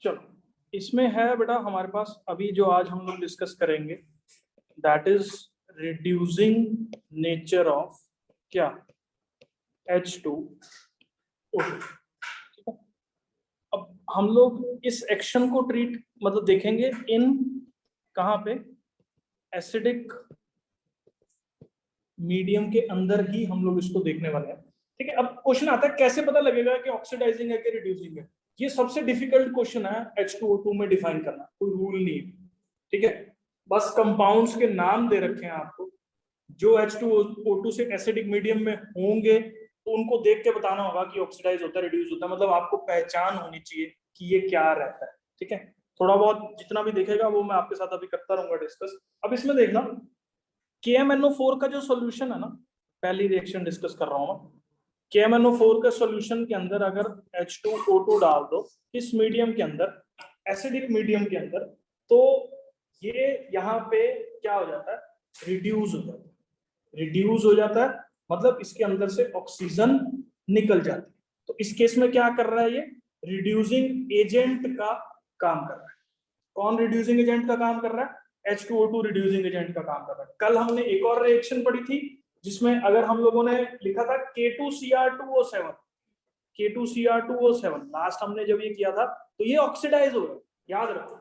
चलो इसमें है बेटा हमारे पास अभी जो आज हम लोग डिस्कस करेंगे that is reducing nature of क्या H2O2। अब हम लोग इस एक्शन को ट्रीट मतलब देखेंगे इन कहां पे एसिडिक मीडियम के अंदर ही हम लोग इसको देखने वाले हैं। ठीक है, अब क्वेश्चन आता है कैसे पता लगेगा कि ऑक्सीडाइजिंग है कि रिड्यूसिंग है। ये सबसे डिफिकल्ट क्वेश्चन है H2O2 में डिफाइन करना, कोई रूल नहीं है। ठीक है, बस कंपाउंड्स के नाम दे रखे हैं आपको जो H2O2 से एसिडिक मीडियम में होंगे, तो उनको देख के बताना होगा कि ऑक्सीडाइज होता है रिड्यूस होता है। मतलब आपको पहचान होनी चाहिए कि ये क्या रहता है। ठीक है, थोड़ा बहुत जितना भी देखेगा वो मैं आपके साथ अभी करता रहूंगा डिस्कस। अब इसमें देखना KMnO4 का जो सोल्यूशन है ना, पहली रिएक्शन डिस्कस कर रहा हूं मैं। KMnO4 के सोल्यूशन के अंदर अगर H2O2 डाल दो इस मीडियम के अंदर, एसिडिक मीडियम के अंदर, तो ये यहाँ पे क्या हो जाता है, रिड्यूस हो जाता है। रिड्यूस हो जाता है मतलब इसके अंदर से ऑक्सीजन निकल जाती है। तो इस केस में क्या कर रहा है, ये रिड्यूसिंग एजेंट का काम कर रहा है। कौन रिड्यूसिंग एजेंट का काम कर रहा है, H2O2 रिड्यूसिंग एजेंट का काम कर रहा है। कल हमने एक और रिएक्शन पढ़ी थी जिसमें अगर हम लोगों ने लिखा था K2Cr2O7, K2Cr2O7 लास्ट हमने जब ये किया था तो ये ऑक्सीडाइज हो गया। याद रखो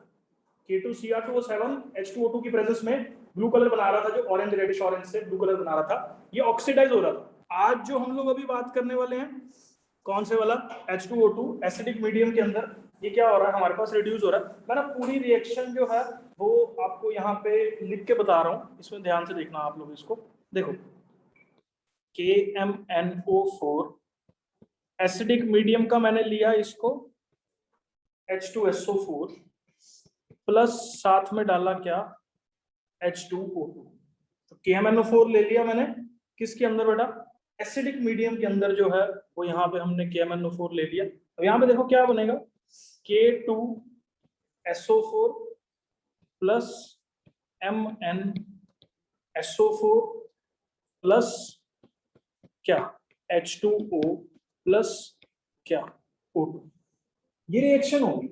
K2Cr2O7 H2O2 की प्रेजेंस में ब्लू कलर बना रहा था, जो ऑरेंज रेडिश ऑरेंज से ब्लू कलर बना रहा था, ये ऑक्सीडाइज हो रहा था। आज जो हम लोग अभी बात करने वाले हैं कौन से वाला, H2O2 एसिडिक मीडियम के अंदर, ये क्या हो रहा है हमारे पास, रिड्यूस हो रहा है। मैं ना पूरी रिएक्शन जो है वो आपको यहाँ पे लिख के बता रहा हूँ, इसमें ध्यान से देखना आप लोग। इसको देखो, KMnO4 एसिडिक मीडियम का मैंने लिया इसको H2SO4 प्लस साथ में डाला क्या H2O2। तो KMnO4 ले लिया मैंने किसके अंदर बेटा, एसिडिक मीडियम के अंदर जो है वो यहाँ पे हमने KMnO4 ले लिया। अब यहाँ पे देखो क्या बनेगा, K2SO4 प्लस MnSO4 प्लस क्या H2O प्लस क्या O2। ये रिएक्शन होगी।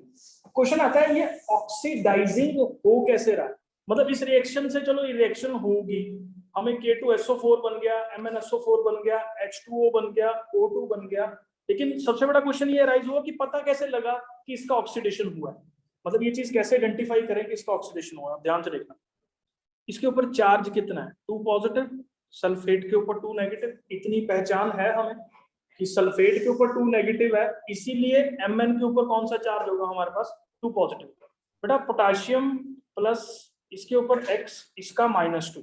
क्वेश्चन आता है ये ऑक्सीडाइजिंग हो कैसे रहा है, मतलब इस रिएक्शन से चलो ये रिएक्शन होगी, हमें K2SO4 बन गया, MnSO4 बन गया, H2O बन गया, O2 बन गया, लेकिन सबसे बड़ा क्वेश्चन ये राइज हुआ कि पता कैसे लगा कि इसका ऑक्सीडेशन हुआ है। मतलब ये चीज कैसे आइडेंटिफाई करें कि इसका ऑक्सीडेशन हुआ है। ध्यान से देखना, इसके ऊपर चार्ज कितना है, 2 पॉजिटिव, सल्फेट के ऊपर 2 नेगेटिव। इतनी पहचान है हमें कि सल्फेट के ऊपर 2 नेगेटिव है, इसीलिए Mn के ऊपर कौन सा चार्ज होगा हमारे पास, 2 पॉजिटिव। बेटा पोटाशियम प्लस इसके ऊपर X, इसका -2।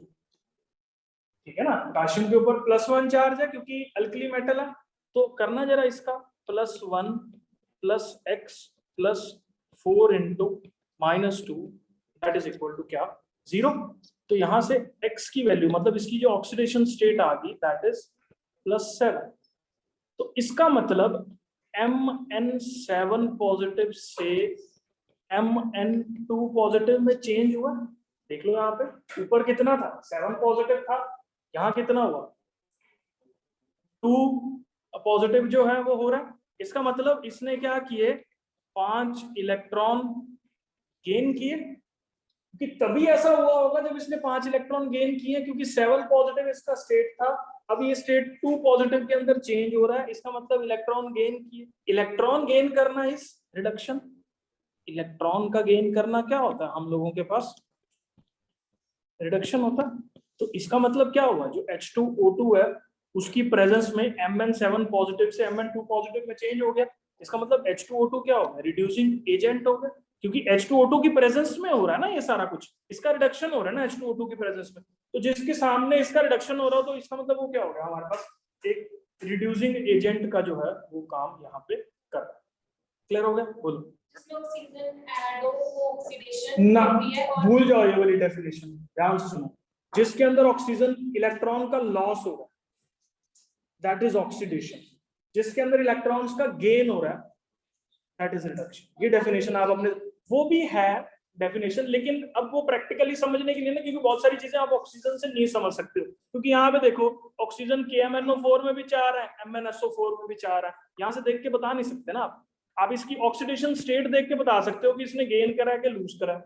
ठीक है ना, पोटाशियम के ऊपर +1 चार्ज है क्योंकि अल्कली मेटल है। तो करना जरा इसका +1 plus X plus 4 into -2 that is equal to क्या, 0। तो यहां से X की वैल्यू मतलब इसकी जो ऑक्सीडेशन स्टेट आ गई दैट इज +7। तो इसका मतलब Mn7 पॉजिटिव से Mn2 पॉजिटिव में चेंज हुआ। देख लो यहाँ पे ऊपर कितना था, 7 पॉजिटिव था, यहाँ कितना हुआ 2 पॉजिटिव जो है वो हो रहा है। इसका मतलब इसने क्या किए, 5 इलेक्ट्रॉन गेन किए, क्योंकि तभी ऐसा हुआ होगा जब इसने 5 इलेक्ट्रॉन गेन किए, क्योंकि 7 पॉजिटिव इसका स्टेट था, अब ये स्टेट 2 पॉजिटिव के अंदर चेंज हो रहा है। इसका मतलब इलेक्ट्रॉन गेन किए। इलेक्ट्रॉन गेन करना इज रिडक्शन। इलेक्ट्रॉन का गेन करना क्या होता है, हम लोगों के पास रिडक्शन होता है। तो इसका मतलब क्या हुआ, जो H2O2 है उसकी प्रेजेंस में Mn7 पॉजिटिव से Mn2 पॉजिटिव में चेंज हो गया। इसका मतलब H2O2 क्या हो गया, रिड्यूसिंग एजेंट हो गया, क्योंकि H2O2 की प्रेजेंस में हो रहा है ना ये सारा कुछ, इसका रिडक्शन हो रहा है ना H2O2 की प्रेजेंस में। तो जिसके सामने इसका रिडक्शन हो रहा हो तो इसका मतलब वो क्या हो गया, हमारे पास एक रिड्यूसिंग एजेंट का जो है वो काम यहाँ पे कर रहा है। क्लियर हो गया, बोलो ना, भूल जाओ ये वाली डेफिनेशन, ध्यान से सुनो। जिसके अंदर ऑक्सीजन इलेक्ट्रॉन का लॉस होगा दैट इज ऑक्सीडेशन, जिसके अंदर इलेक्ट्रॉन्स का गेन हो रहा है दैट इज रिडक्शन। ये डेफिनेशन आप अपने, वो भी है डेफिनेशन, लेकिन अब वो प्रैक्टिकली समझने के लिए ना, क्योंकि बहुत सारी चीजें आप ऑक्सीजन से नहीं समझ सकते हो, क्योंकि यहाँ पे देखो ऑक्सीजन KMnO4 में भी 4 है, MnSO4 में भी 4 है, यहाँ से देख के बता नहीं सकते ना आप। आप इसकी ऑक्सीडेशन स्टेट देख के बता सकते हो कि इसने गेन करा है कि लूज करा है।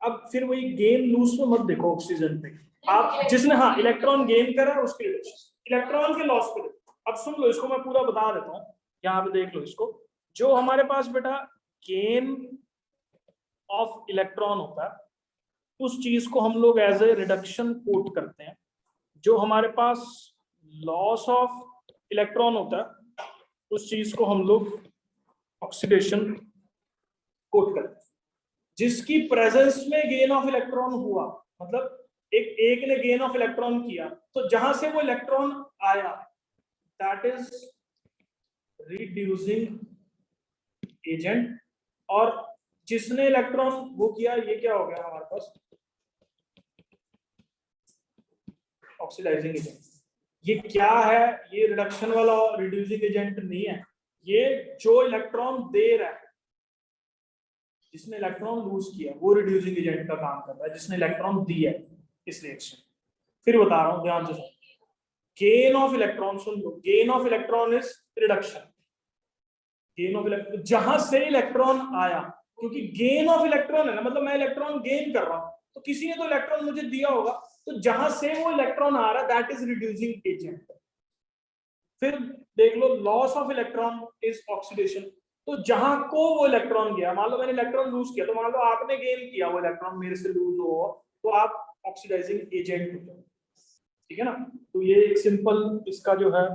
अब फिर वही गेन लूज में मत देखो ऑक्सीजन पे, आप जिसने हाँ इलेक्ट्रॉन गेन करा है उसके रिडक्शन, इलेक्ट्रॉन के लॉस पे देखो। अब सुन लो इसको, मैं पूरा बता देता हूँ, यहाँ पे देख लो इसको। जो हमारे पास बेटा गेन ऑफ इलेक्ट्रॉन होता है उस चीज को हम लोग एज ए रिडक्शन कोट करते हैं। जो हमारे पास लॉस ऑफ इलेक्ट्रॉन होता है उस चीज को हम लोग ऑक्सीडेशन कोट करते हैं। जिसकी प्रेजेंस में गेन ऑफ इलेक्ट्रॉन हुआ, मतलब एक ने गेन ऑफ इलेक्ट्रॉन किया, तो जहां से वो इलेक्ट्रॉन आया दैट इज रिड्यूसिंग एजेंट, और जिसने इलेक्ट्रॉन वो किया ये क्या हो गया हमारे पास ऑक्सीडाइजिंग एजेंट। ये क्या है, ये रिडक्शन वाला रिड्यूसिंग एजेंट नहीं है, ये जो इलेक्ट्रॉन दे रहा है, जिसने इलेक्ट्रॉन लूज किया वो रिड्यूसिंग एजेंट का काम कर रहा है, जिसने इलेक्ट्रॉन दिया है इस रिएक्शन। फिर बता रहा हूं ध्यान से सुनो, gain of electron, soon low, gain of electron is reduction. Gain of electron जहां से इलेक्ट्रॉन आया, क्योंकि गेन ऑफ इलेक्ट्रॉन है ना, मतलब मैं इलेक्ट्रॉन गेन कर रहा हूं, तो किसी ने तो इलेक्ट्रॉन मुझे दिया होगा, तो जहां से वो इलेक्ट्रॉन आ रहा है दैट इज रिड्यूसिंग एजेंट। फिर देख लो loss of electron is oxidation, तो जहां को वो इलेक्ट्रॉन गया, मान लो मैंने इलेक्ट्रॉन लूज किया, तो मान लो आपने गेन किया वो इलेक्ट्रॉन मेरे से लूज हो, तो आप ऑक्सीडाइजिंग एजेंट हो जाओ, ठीक है ना। तो ये एक सिंपल इसका जो है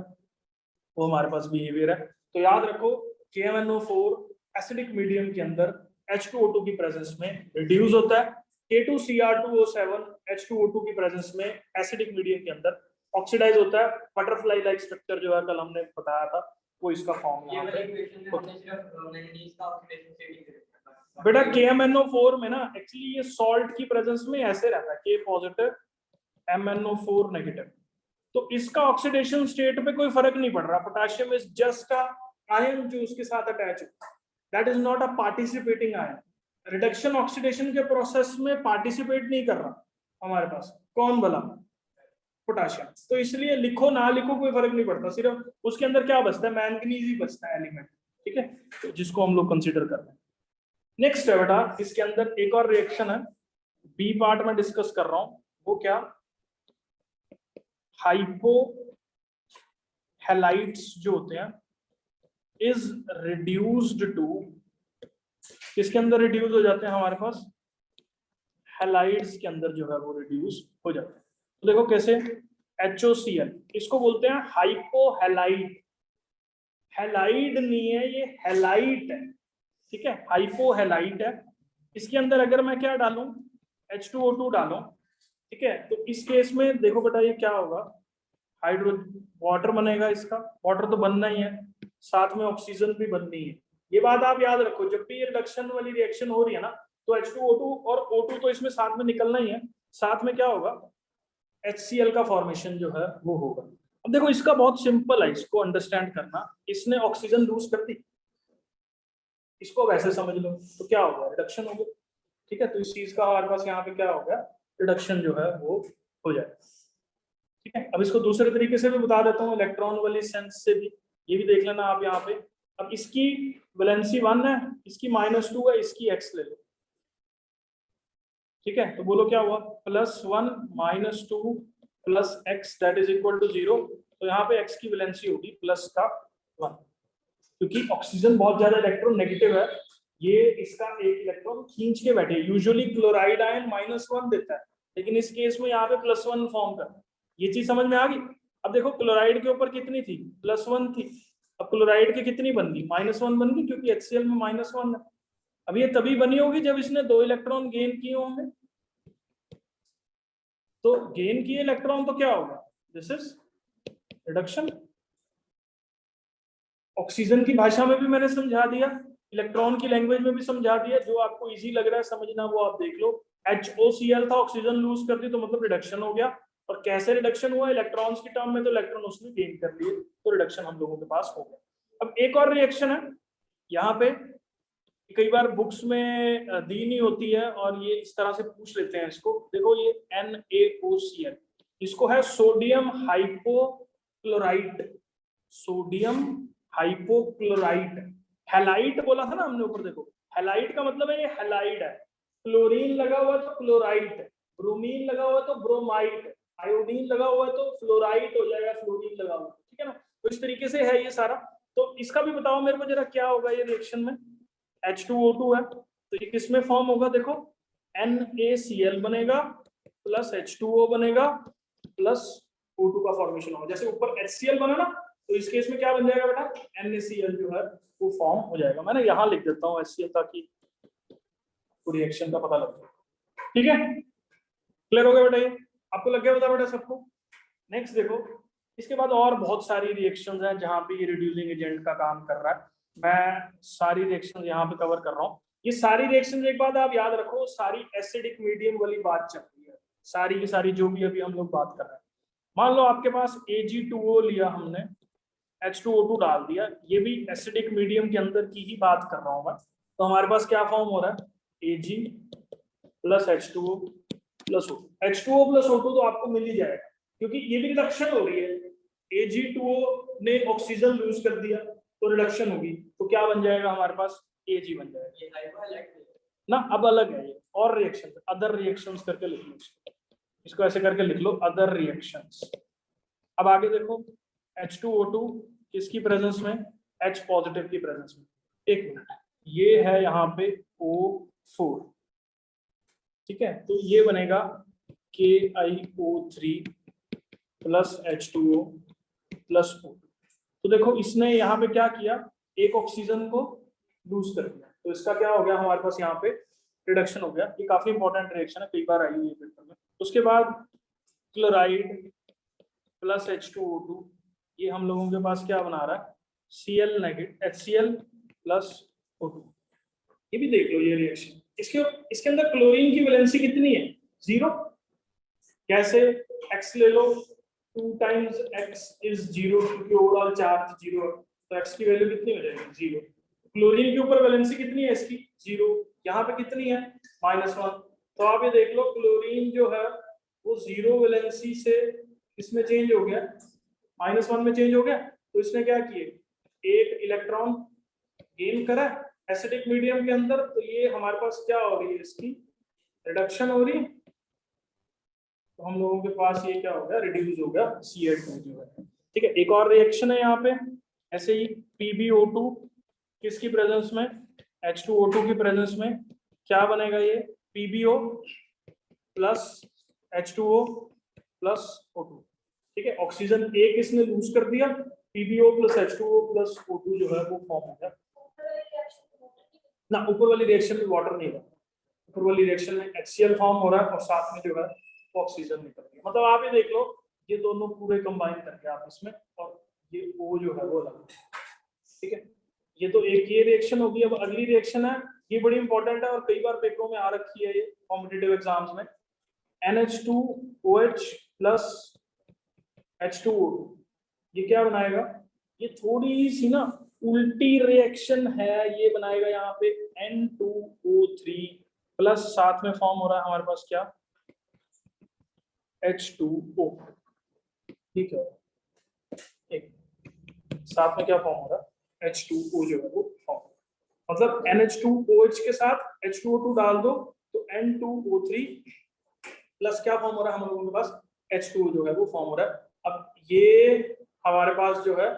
वो हमारे पास बिहेवियर है। तो याद रखो KMnO4 एसिडिक मीडियम के अंदर H2O2 की प्रेजेंस में रिड्यूस होता है, K2Cr2O7 H2O2 की प्रेजेंस में एसिडिक मीडियम के अंदर ऑक्सीडाइज होता है। बटरफ्लाई लाइक स्ट्रक्चर जो है कल हमने बताया था वो इसका फॉर्म यहाँ पे। बेटा KMnO4 में ना एक्चुअली ये सॉल्ट की प्रेजेंस में ऐसे रहता है, K पॉजिटिव MnO4 नेगेटिव, तो इसका ऑक्सीडेशन स्टेट पे कोई फर्क नहीं पड़ रहा। Potassium is just a ion जो उसके साथ अटैच है, that is not a participating ion. Reduction oxidation के प्रोसेस में पार्टिसिपेट नहीं कर रहा हमारे पास, कौन बोला, पोटेशियम। तो इसलिए लिखो ना लिखो कोई फर्क नहीं पड़ता, सिर्फ उसके अंदर क्या बचता है, मैंगनीज ही बचता है एलिमेंट, ठीक है, तो जिसको हम लोग कंसीडर कर रहे हैं। नेक्स्ट है बेटा इसके अंदर एक और रिएक्शन है, बी पार्ट में डिस्कस कर रहा हूं, वो क्या, हाइपो हैलाइड्स जो होते हैं इज रिड्यूस्ड टू, किसके अंदर रिड्यूस हो जाते हैं हमारे पास, हैलाइड्स के अंदर जो है वो रिड्यूस हो जाते हैं। तो देखो कैसे, HOCl इसको बोलते हैं हाइपोहैलाइड, हैलाइड नहीं है ये, हैलाइट है, ठीक है, हाइपोहैलाइट है। इसके अंदर अगर मैं क्या डालूं, H2O2 डालूं, ठीक है, तो इस केस में देखो बेटा ये क्या होगा, हाइड्रोजन वाटर बनेगा, इसका वाटर तो बनना ही है, साथ में ऑक्सीजन भी बननी है। ये बात आप याद रखो, जब भी ये रिडक्शन वाली रिएक्शन हो रही है ना, तो H2O2 और O2 तो इसमें साथ में निकलना ही है, साथ में क्या होगा, HCl का फॉर्मेशन जो है वो होगा। अब देखो इसका बहुत सिंपल है, इसको अंडरस्टैंड करना, इसने ऑक्सीजन लूज कर दी, इसको वैसे समझ लो, तो क्या होगा, रिडक्शन हो गया, ठीक है। तो इस चीज का हमारे पास यहाँ पे क्या हो गया, रिडक्शन जो है वो हो जाएगा, ठीक है। अब इसको दूसरे तरीके से भी बता देता हूँ, इलेक्ट्रॉन वाली सेंस से भी, ये भी देख लेना आप यहाँ पे। अब इसकी वैलेंसी 1 है, इसकी -2 है, इसकी x ले लो, ठीक है। तो बोलो क्या हुआ, +1 -2 plus x that is equal to 0। तो यहाँ पे x की वैलेंसी होगी प्लस का 1, क्योंकि ऑक्सीजन बहुत ज्यादा इलेक्ट्रॉन नेगेटिव है, ये इसका एक इलेक्ट्रॉन खींच के बैठे। यूजुअली क्लोराइड आयन -1 देता है, लेकिन इस केस में यहाँ पे +1 फॉर्म कर, ये चीज समझ में आ गई। अब देखो क्लोराइड के ऊपर कितनी थी, +1 थी, अब क्लोराइड की कितनी बन गई, -1 बन गई, क्योंकि HCl में -1 है। अब ये तभी बनी होगी जब इसने 2 इलेक्ट्रॉन गेन किए होंगे, तो गेन किए इलेक्ट्रॉन तो क्या होगा, दिस इज रिडक्शन। ऑक्सीजन की भाषा में भी मैंने समझा दिया, इलेक्ट्रॉन की लैंग्वेज में भी समझा दिया, जो आपको इजी लग रहा है समझना वो आप देख लो। HOCl था, ऑक्सीजन लूज कर दी, तो मतलब रिडक्शन हो गया। और कैसे रिडक्शन हुआ, इलेक्ट्रॉन्स की टर्म में, तो इलेक्ट्रॉन उसने गेन कर लिए, तो रिडक्शन हम लोगों के पास हो गया। अब एक और रिएक्शन है यहाँ पे, कई बार बुक्स में दी नहीं होती है और ये इस तरह से पूछ लेते हैं इसको, देखो ये NaOCl, इसको है sodium hypochlorite, sodium hypochlorite, highlight बोला था ना हमने ऊपर, देखो हैलाइट का मतलब है ये हैलाइड है, क्लोरीन लगा हुआ तो क्लोराइट, ब्रोमीन लगा हुआ तो ब्रोमाइट, आयोडीन लगा हुआ तो फ्लोराइट हो जाएगा, फ्लोरीन लगा हुआ, ठीक है ना। तो इस तरीके से है ये सारा। तो इसका भी बताओ मेरे को जरा क्या होगा ये रिएक्शन में, H2O2 है तो ये किस में फॉर्म होगा, देखो NaCl बनेगा प्लस H2O बनेगा प्लस O2 का फॉर्मेशन होगा। जैसे ऊपर HCl बना ना, तो इस केस में क्या बन जाएगा बेटा, NaCl जो है वो फॉर्म हो जाएगा। मैं ना यहाँ लिख देता हूँ HCl ताकि रिएक्शन का पता लग जाए, ठीक है। क्लियर हो गया बेटा, ये आपको लग गया बेटा सबको। नेक्स्ट देखो, इसके बाद और बहुत सारी रिएक्शंस हैं जहां पे ये रिड्यूसिंग एजेंट का काम कर रहा है। मैं सारी रिएक्शंस यहाँ पे कवर कर रहा हूँ। ये सारी रिएक्शंस एक बात आप याद रखो, सारी एसिडिक मीडियम वाली बात चल रही है, सारी की सारी जो भी अभी हम लोग बात कर रहे हैं। मान लो आपके पास Ag2O लिया हमने, H2O2 डाल दिया, ये भी एसिडिक मीडियम के अंदर की ही बात कर रहा हूँ मैं। तो हमारे पास क्या फॉर्म हो रहा है, Ag plus H2O plus O2। H2O plus O2 तो आपको मिल ही जाएगा क्योंकि ये भी रिडक्शन हो रही है। Ag2O ने ऑक्सीजन लूज कर दिया तो रिडक्शन होगी, तो क्या बन जाएगा हमारे पास, Ag बन जाएगा ना। अब अलग है ये, और रिएक्शन, अदर रिएक्शंस करके लिख लो इसको ऐसे करके लिख लो, अदर रिएक्शंस। अब आगे देखो, H2O2 किसकी प्रेजेंस में, H पॉजिटिव की प्रेजेंस में। एक मिनट, ये है यहाँ पे O4, ठीक है, तो ये बनेगा KiO3 plus H2O plus O2। तो देखो इसने यहाँ पे क्या किया, एक ऑक्सीजन को लूज कर दिया, तो इसका क्या हो गया हमारे पास यहाँ पे रिडक्शन हो गया। ये काफी इंपॉर्टेंट रिएक्शन है, कई बार आई हुई है पेपर में। उसके बाद क्लोराइड प्लस H2O2, ये हम लोगों के पास क्या बना रहा है, Cl negative HCl plus O2। ये भी देख लो ये रिएक्शन, इसके अंदर क्लोरीन की वैलेंसी कितनी है, 0। कैसे, X ले लो, 2 टाइम्स X इज 0 क्योंकि ओवरऑल चार्ज 0 है, तो X की वैल्यू कितनी हो जाएगी, 0। क्लोरीन के ऊपर वैलेंसी कितनी है इसकी, 0, यहाँ पे कितनी है, -1। तो आप ये देख लो क्लोरीन जो है वो 0 वैलेंसी से इसमें चेंज हो गया, -1 में चेंज हो गया। तो इसने क्या किए, एक इलेक्ट्रॉन गेन करा एसिडिक मीडियम के अंदर, तो ये हमारे पास क्या हो रही है, इसकी रिडक्शन हो रही है। तो हम लोगों के पास ये क्या हो गया, रिड्यूस हो गया C8 जो है, ठीक है। एक और रिएक्शन है यहाँ पे ऐसे ही, PbO2 किसकी प्रेजेंस में, H2O2 की प्रेजेंस में, क्या बनेगा ये, PbO plus H2O plus O2, ठीक है। ऑक्सीजन एक इसने लूज कर दिया, PbO plus H2O plus O2 जो है वो फॉर्म हो गया ना। ऊपर वाली रिएक्शन में वाटर नहीं है, ऊपर वाली रिएक्शन में HCl फॉर्म हो रहा है और साथ में जो है ऑक्सीजन निकल रही है। मतलब आप ये देख लो, ये दोनों पूरे कंबाइन करके आपस में, और ये O जो है वो अलग, ठीक है। ये तो एक ये रिएक्शन होगी। अब अगली रिएक्शन है, ये बड़ी इंपॉर्टेंट है और कई बार पेपरों में आ रखी है ये कॉम्पिटिटिव एग्जाम्स में, NH2OH प्लस H2O2, ये क्या बनाएगा, ये थोड़ी सी ना उल्टी रिएक्शन है, ये बनाएगा यहाँ पे N2O3 प्लस साथ में फॉर्म हो रहा है हमारे पास क्या, H2O, ठीक है। एक साथ में क्या फॉर्म हो रहा है, H2O जो है वो फॉर्म, मतलब NH2OH के साथ H2O2 डाल दो तो N2O3 प्लस क्या फॉर्म हो रहा है हम लोगों के पास, H2O जो है वो फॉर्म हो रहा है। अब ये हमारे पास जो है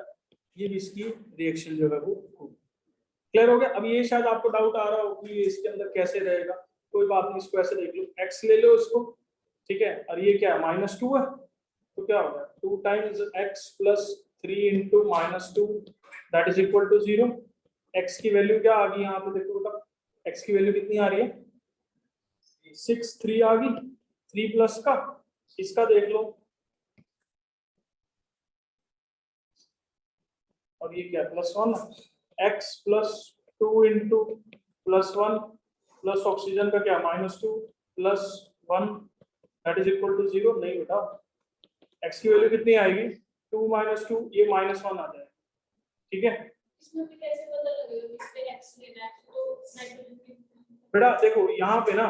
ये भी इसकी रिएक्शन जो है वो क्लियर हो गया। अब ये शायद आपको डाउट आ रहा हो कि इसके अंदर कैसे रहेगा, कोई बात नहीं, इसको ऐसे देख लो, X ले लो इसको, ठीक है, और ये क्या है, -2 है, तो क्या होगा 2 times X plus 3 into -2 that is equal to 0। X की वैल्यू क्या आ गई यहाँ पे, देखो बेटा X की वैल्यू कितनी आ रही है, 6 3 आ गई, 3 प्लस का इसका देख लो, और ये क्या +1, X plus 2 into +1 plus oxygen का क्या -2 plus 1 that is equal to 0। नहीं बेटा, X की वैल्यू कितनी आएगी, 2 -2, ये -1 आ जाएगा, ठीक है। इसमें भी कैसे पता लगेगा किसपे X लेना है, तो नाइट्रोजन बेटा देखो यहाँ पे ना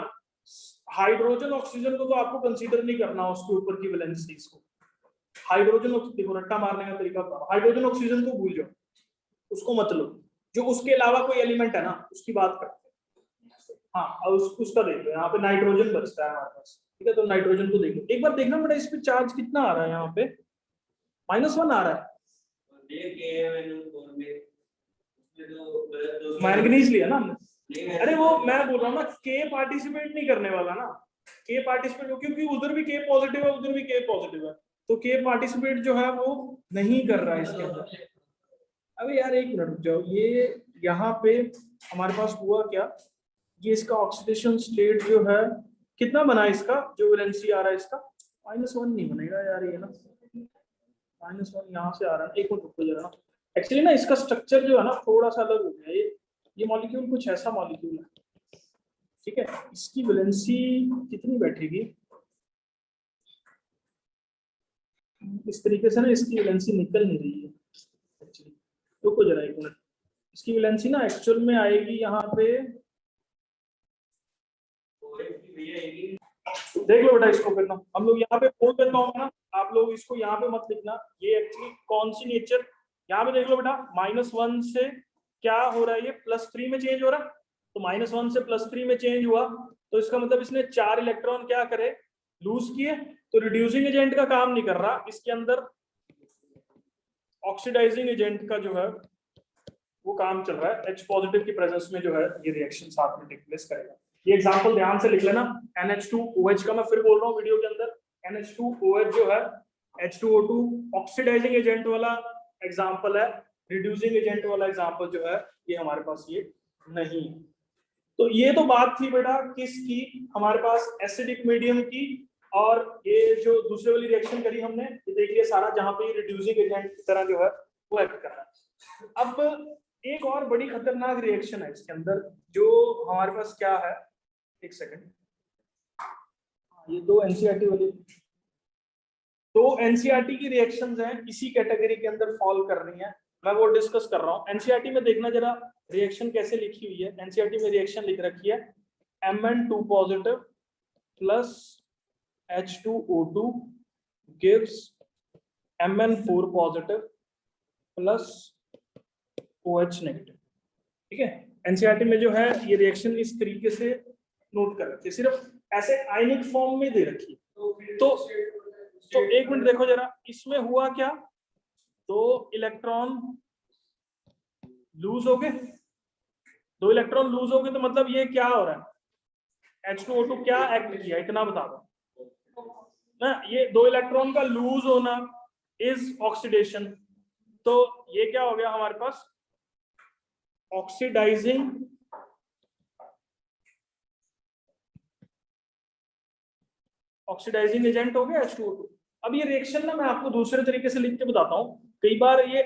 हाइड्रोजन ऑक्सीजन को तो आपको कंसीडर नहीं करना, उसके ऊपर की वैलेंसीज को, हाइड्रोजन देखो रट्टा मारने का तरीका बताओ, हाइड्रोजन ऑक्सीजन को भूल जाओ, उसको मत लो, जो उसके अलावा कोई एलिमेंट है ना उसकी बात करते हैं। हाँ, और उसका देख लो, यहाँ पे नाइट्रोजन बचता है हमारे पास, ठीक है, तो नाइट्रोजन को देख लो एक बार, देखना बेटा इस पे चार्ज कितना आ रहा है, यहाँ पे -1 आ रहा है, मैंगनीज लिया ना हमने। अरे वो मैं बोल रहा हूँ ना, के पार्टिसिपेट नहीं करने वाला ना, के पार्टिसिपेट, क्योंकि उधर भी के पॉजिटिव है, उधर भी के पॉजिटिव है, तो के पार्टिसिपेट जो है वो नहीं कर रहा है इसके अंदर। अबे यार एक मिनट रुक जाओ, ये यहाँ पे हमारे पास हुआ क्या, ये इसका ऑक्सीडेशन स्टेट जो है कितना बना इसका, जो वैलेंसी आ रहा है इसका -1 नहीं बनेगा यार, ये ना -1 यहाँ से आ रहा है, एक मिनट रुको जरा, एक्चुअली ना इसका स्ट्रक्चर जो है ना थोड़ा सा अलग हो गया, ये मॉलिक्यूल कुछ ऐसा मॉलिक्यूल है, ठीक है, इसकी वैलेंसी कितनी बैठेगी इस तरीके से ना, इसकी वैलेंसी निकल नहीं रही है एक्चुअली, रुको जरा एक मिनट, इसकी वैलेंसी ना एक्चुअल में आएगी यहाँ पे, देख लो बेटा इसको, फिर ना हम लोग यहाँ पे बोल देता हूँ ना, आप लोग इसको यहाँ पे मत लिखना, ये एक्चुअली कौन सी नेचर, यहाँ पे देख लो बेटा -1 से क्या हो रहा है, ये +3 में चेंज हो रहा है, तो -1 से +3 में चेंज हुआ, तो इसका मतलब इसने 4 इलेक्ट्रॉन क्या करे, लूज किए, तो रिड्यूसिंग एजेंट का काम नहीं कर रहा, इसके अंदर ऑक्सीडाइजिंग एजेंट का जो है वो काम चल रहा है, H पॉजिटिव की प्रेजेंस में जो है ये रिएक्शन साथ में टेक प्लेस करेगा। ये एग्जांपल ध्यान से लिख लेना, NH2OH का मैं फिर बोल रहा हूँ वीडियो के अंदर, NH2OH जो है H2O2 ऑक्सीडाइजिंग एजेंट वाला एग्जांपल है, रिड्यूसिंग एजेंट वाला एग्जांपल जो है ये हमारे पास ये नहीं। तो ये तो बात थी बेटा किसकी, हमारे पास एसिडिक मीडियम की, और ये जो दूसरे वाली रिएक्शन करी हमने, ये देख लिया सारा, जहां पे रिड्यूसिंग एजेंट की तरह जो है वो एक्ट कर रहा है। अब एक और बड़ी खतरनाक रिएक्शन है इसके अंदर, जो हमारे पास क्या है, एक सेकंड, ये दो एनसीईआरटी वाली, दो एनसीईआरटी की रिएक्शंस हैं, इसी कैटेगरी के अंदर फॉल कर रही हैं, मैं वो डिस्कस कर रहा हूँ। एनसीईआरटी में देखना जरा रिएक्शन कैसे लिखी हुई है, एनसीईआरटी में रिएक्शन लिख रखी है Mn2 positive plus H2O2 gives Mn4 positive plus OH negative, ठीक है। एनसीईआरटी में जो है ये रिएक्शन इस तरीके से नोट कर रखी है, सिर्फ ऐसे आयनिक फॉर्म में दे रखी है। तो एक मिनट देखो जरा, इसमें हुआ क्या, दो इलेक्ट्रॉन लूज हो गए, दो इलेक्ट्रॉन लूज हो गए, तो मतलब ये क्या हो रहा है, H2O2 क्या एक्ट किया, इतना बता दो ना, ये दो इलेक्ट्रॉन का लूज होना इज ऑक्सीडेशन, तो ये क्या हो गया हमारे पास, ऑक्सीडाइजिंग एजेंट हो गया H2O2। अब ये रिएक्शन ना मैं आपको दूसरे तरीके से लिख के बताता हूँ, कई बार ये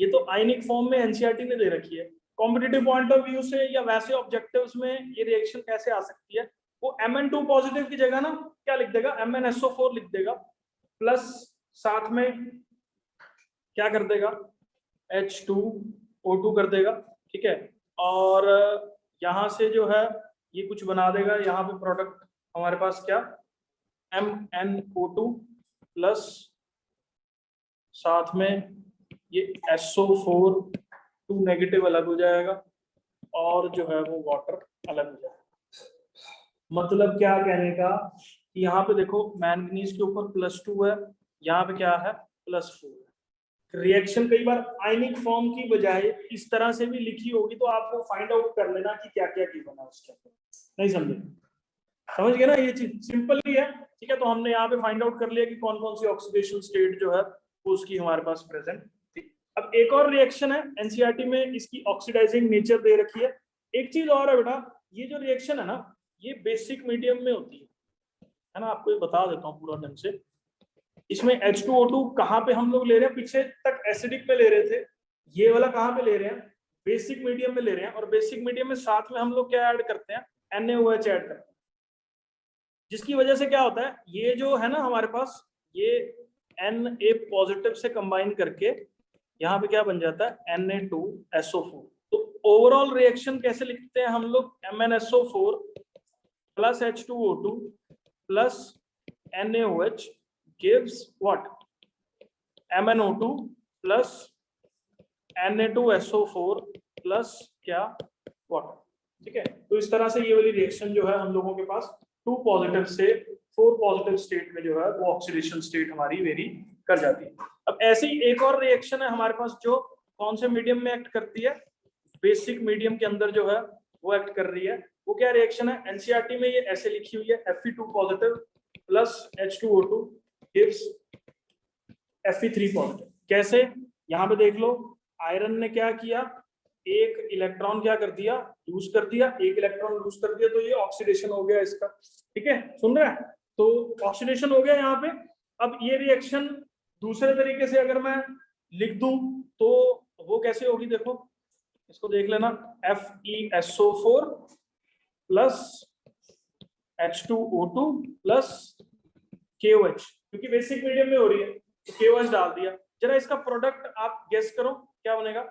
तो आयनिक फॉर्म में एनसीईआरटी ने दे रखी है, कॉम्पिटिटिव पॉइंट ऑफ व्यू से या वैसे ऑब्जेक्टिव्स में ये रिएक्शन कैसे आ सकती है, वो Mn2 पॉजिटिव की जगह ना क्या लिख देगा, MnSO4 लिख देगा, प्लस साथ में क्या कर देगा, H2O2 कर देगा, ठीक है, और यहां से जो है ये कुछ बना देगा, यहाँ पे प्रोडक्ट हमारे पास क्या, MnO2 प्लस साथ में ये SO4 2 नेगेटिव अलग हो जाएगा, और जो है वो वाटर अलग हो जाएगा। मतलब क्या कहने का कि यहाँ पे देखो मैंगनीज के ऊपर +2 है, यहाँ पे क्या है +4 है। रिएक्शन कई बार आयनिक फॉर्म की बजाय इस तरह से भी लिखी होगी, तो आपको फाइंड आउट कर लेना कि क्या क्या गिवन है उसके अंदर, नहीं समझे, समझ गए ना, ये चीज सिंपल ही है, ठीक है। तो हमने यहाँ पे फाइंड आउट कर लिया कि कौन कौन सी ऑक्सीडेशन स्टेट जो है उसकी हमारे पास प्रेजेंट थी। अब एक और रिएक्शन है एनसीईआरटी में, इसकी ऑक्सीडाइजिंग नेचर दे रखी है। एक चीज और है बेटा, ये जो रिएक्शन है ना ये बेसिक मीडियम में होती है ना, आपको ये बता देता हूँ पूरा ढंग से। इसमें H2O2 कहाँ पे हम लोग ले रहे हैं, पीछे तक एसिडिक पे ले रहे थे, ये वाला कहाँ पे ले रहे हैं, बेसिक मीडियम में ले रहे हैं, और बेसिक मीडियम में साथ में हम लोग क्या ऐड करते हैं, NaOH ऐड करते हैं, जिसकी वजह से क्या होता है, ये जो है ना हमारे पास ये Na पॉजिटिव से कंबाइन करके यहाँ पे क्या बन जाता है, Na2SO4। तो ओवरऑल रिएक्शन कैसे लिखते हैं हम लोग, MnSO4 plus H2O2 plus NaOH gives what, MnO2 plus Na2SO4 plus क्या वाटर। ठीक है, तो इस तरह से ये वाली रिएक्शन जो है हम लोगों के पास 2 पॉजिटिव से 4 पॉजिटिव स्टेट में जो है वो ऑक्सीडेशन स्टेट हमारी वेरी कर जाती है। अब ऐसी एक और रिएक्शन है हमारे पास जो कौन से मीडियम में एक्ट करती है, बेसिक मीडियम के अंदर जो है वो एक्ट कर रही है। वो क्या रिएक्शन है, एनसीईआरटी में ये ऐसे लिखी हुई है, Fe2 positive plus H2O2 gives Fe3 positive. कैसे, यहाँ पे देख लो, आयरन ने क्या किया, एक इलेक्ट्रॉन क्या कर दिया, लूज कर दिया, एक इलेक्ट्रॉन लूज कर दिया, तो ये ऑक्सीडेशन हो गया इसका। ठीक है, सुन रहे हैं, तो ऑक्सीडेशन हो गया यहाँ पे। अब ये रिएक्शन दूसरे तरीके से अगर मैं लिख दूं तो वो कैसे होगी, देखो इसको देख लेना, FeSO4 plus H2O2 plus KOH, क्योंकि बेसिक मीडियम में हो रही है तो KOH डाल दिया। जरा इसका प्रोडक्ट आप गेस करो क्या बनेगा,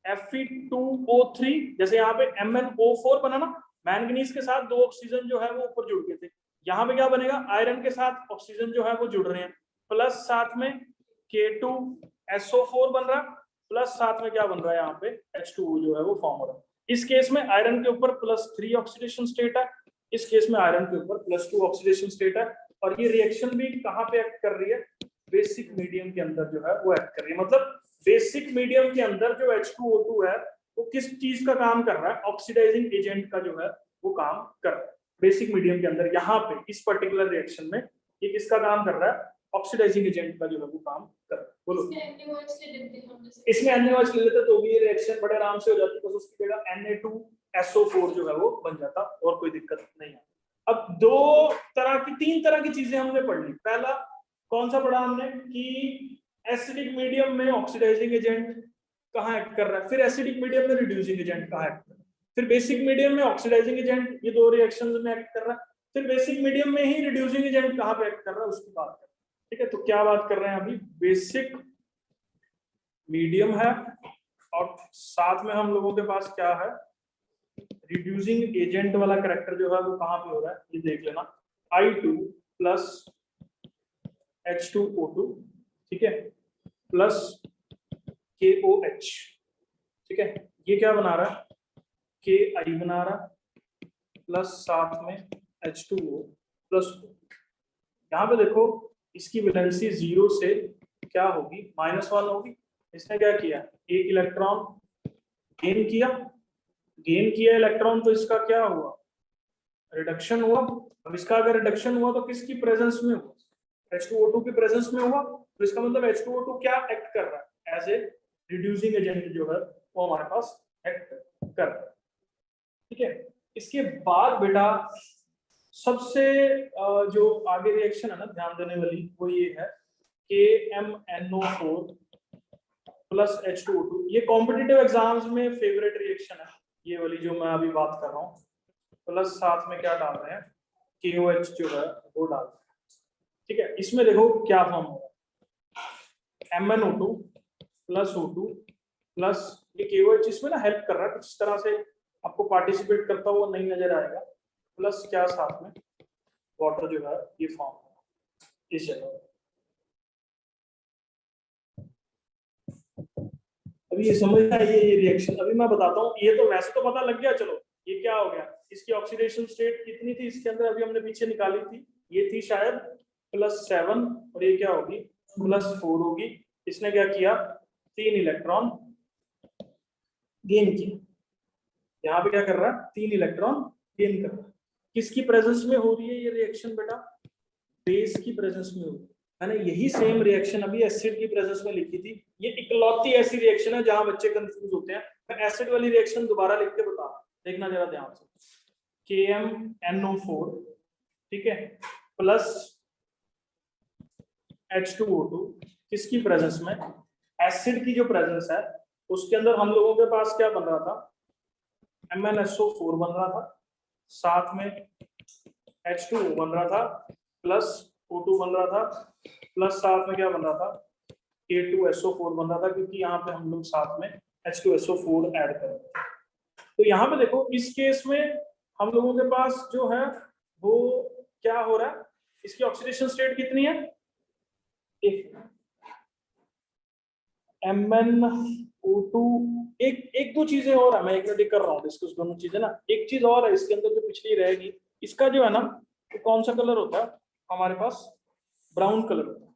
Fe2O3, जैसे यहाँ पे MnO4 बना ना, मैंगनीज के साथ 2 ऑक्सीजन जो है वो ऊपर जुड़ गए थे, यहाँ पे क्या बनेगा, आयरन के साथ ऑक्सीजन जो है वो जुड़ रहे हैं, प्लस साथ में K2SO4 बन रहा, प्लस साथ में क्या बन रहा है यहाँ पे H2O जो है वो फॉर्म हो रहा है। इस केस में आयरन के ऊपर +3 ऑक्सीडेशन स्टेट है, इस केस में आयरन के ऊपर +2 ऑक्सीडेशन स्टेट है, और ये रिएक्शन भी कहाँ पे एक्ट कर रही है, बेसिक मीडियम के अंदर जो है वो एक्ट कर रही है। मतलब बेसिक मीडियम के अंदर जो H2O2 है वो किस चीज का काम कर रहा है, ऑक्सीडाइजिंग एजेंट का जो है वो काम कर रहा है बेसिक मीडियम के अंदर। यहाँ पे इस पर्टिकुलर रिएक्शन में ये किसका काम कर रहा है, ऑक्सीडाइजिंग एजेंट का जो है वो काम कर रहा है। बोलो, इसमें NaOH ले लेते तो भी ये रिएक्शन बड़े आराम से हो जाती, तो उसकी जगह Na2SO4 जो है वो बन जाता और कोई दिक्कत नहीं है। अब 3 तरह की चीजें हमने पढ़ ली। पहला कौन सा पढ़ा हमने कि एसिडिक मीडियम में ऑक्सीडाइजिंग एजेंट कहाँ एक्ट कर रहा है, फिर एसिडिक मीडियम में रिड्यूसिंग एजेंट कहाँ एक्ट कर रहा है, फिर बेसिक मीडियम में ऑक्सीडाइजिंग एजेंट, ये 2 रिएक्शंस में एक्ट कर रहा है, फिर बेसिक मीडियम में ही रिड्यूसिंग एजेंट कहाँ पे एक्ट कर रहा है उसकी बात कर। ठीक है, तो क्या बात कर रहे हैं अभी, बेसिक मीडियम है और साथ में हम लोगों के पास क्या है, रिड्यूसिंग एजेंट वाला कैरेक्टर जो है वो कहाँ पे हो रहा है, ये देख लेना, I2 प्लस H2O2, ठीक है, प्लस KOH। ठीक है, ये क्या बना रहा है, KI बना रहा है, प्लस साथ में H2O प्लस। यहाँ पे देखो इसकी वैलेंसी 0 से क्या होगी, -1 होगी। इसने क्या किया, एक इलेक्ट्रॉन गेन किया इलेक्ट्रॉन, तो इसका क्या हुआ, रिडक्शन हुआ। अब इसका अगर रिडक्शन हुआ तो किसकी प्रेजेंस में हुआ, H2O2 की प्रेजेंस में हुआ, तो इसका मतलब H2O2 क्या एक्ट कर रहा है, एज ए रिड्यूसिंग एजेंट जो है वो हमारे पास एक्ट कर रहा है। ठीक है, इसके बाद बेटा सबसे जो आगे रिएक्शन है ना ध्यान देने वाली वो ये है KMnO4 प्लस H2O2। ये कॉम्पिटिटिव एग्जाम्स में फेवरेट रिएक्शन है, ये वाली जो मैं अभी बात कर रहा हूँ, प्लस साथ में क्या डाल रहे हैं, KOH जो है वो डाल रहे हैं। ठीक है, इसमें देखो क्या फॉर्म हो रहा है, MnO2 प्लस O2 प्लस ये KOH इसमें ना हेल्प कर रहा है कुछ इस तरह से, आपको पार्टिसिपेट करता हुआ नहीं नजर आएगा, प्लस क्या साथ में वाटर जो है ये फॉर्म है इस जगह। अभी ये समझ में आई है ये रिएक्शन, अभी मैं बताता हूँ, ये तो वैसे तो पता लग गया, चलो ये क्या हो गया, इसकी ऑक्सीडेशन स्टेट कितनी थी इसके अंदर, अभी हमने पीछे निकाली थी, ये थी शायद +7 और ये क्या होगी +4 होगी। इसने क्या किया, 3 इलेक्ट्रॉन गेन किया, यहाँ पे क्या कर रहा है, 3 इलेक्ट्रॉन गेन कर रहा है। किसकी प्रेजेंस में हो रही है ये रिएक्शन बेटा, बेस की प्रेजेंस में हो रही है। मैंने यही सेम रिएक्शन अभी एसिड की प्रेजेंस में लिखी थी, ये इकलौती ऐसी रिएक्शन है जहां बच्चे कंफ्यूज होते हैं। मैं एसिड वाली रिएक्शन दोबारा लिख के बता, देखना जरा ध्यान से, KMnO4 ठीक है प्लस H2O2 किसकी प्रेजेंस में, एसिड की जो प्रेजेंस है उसके अंदर हम लोगों के पास क्या बन रहा था, MnSO4 बन रहा था, साथ में H2O बन रहा था, प्लस O2 बन रहा था, प्लस साथ में क्या बन रहा था, K2SO4 बन रहा था, क्योंकि यहाँ पे हम लोग साथ में H2SO4 ऐड कर रहे हैं। तो यहाँ पे देखो इस केस में हम लोगों के पास जो है वो क्या हो रहा है, इसकी ऑक्सीडेशन स्टेट कितनी है, Mn O2 एक दो चीजें और है, मैं एक मिनट कर रहा हूँ डिस्कस दोनों चीजें ना। एक चीज और है इसके अंदर जो पिछली रहेगी, इसका जो है ना तो कौन सा कलर होता है हमारे पास, ब्राउन कलर होता है।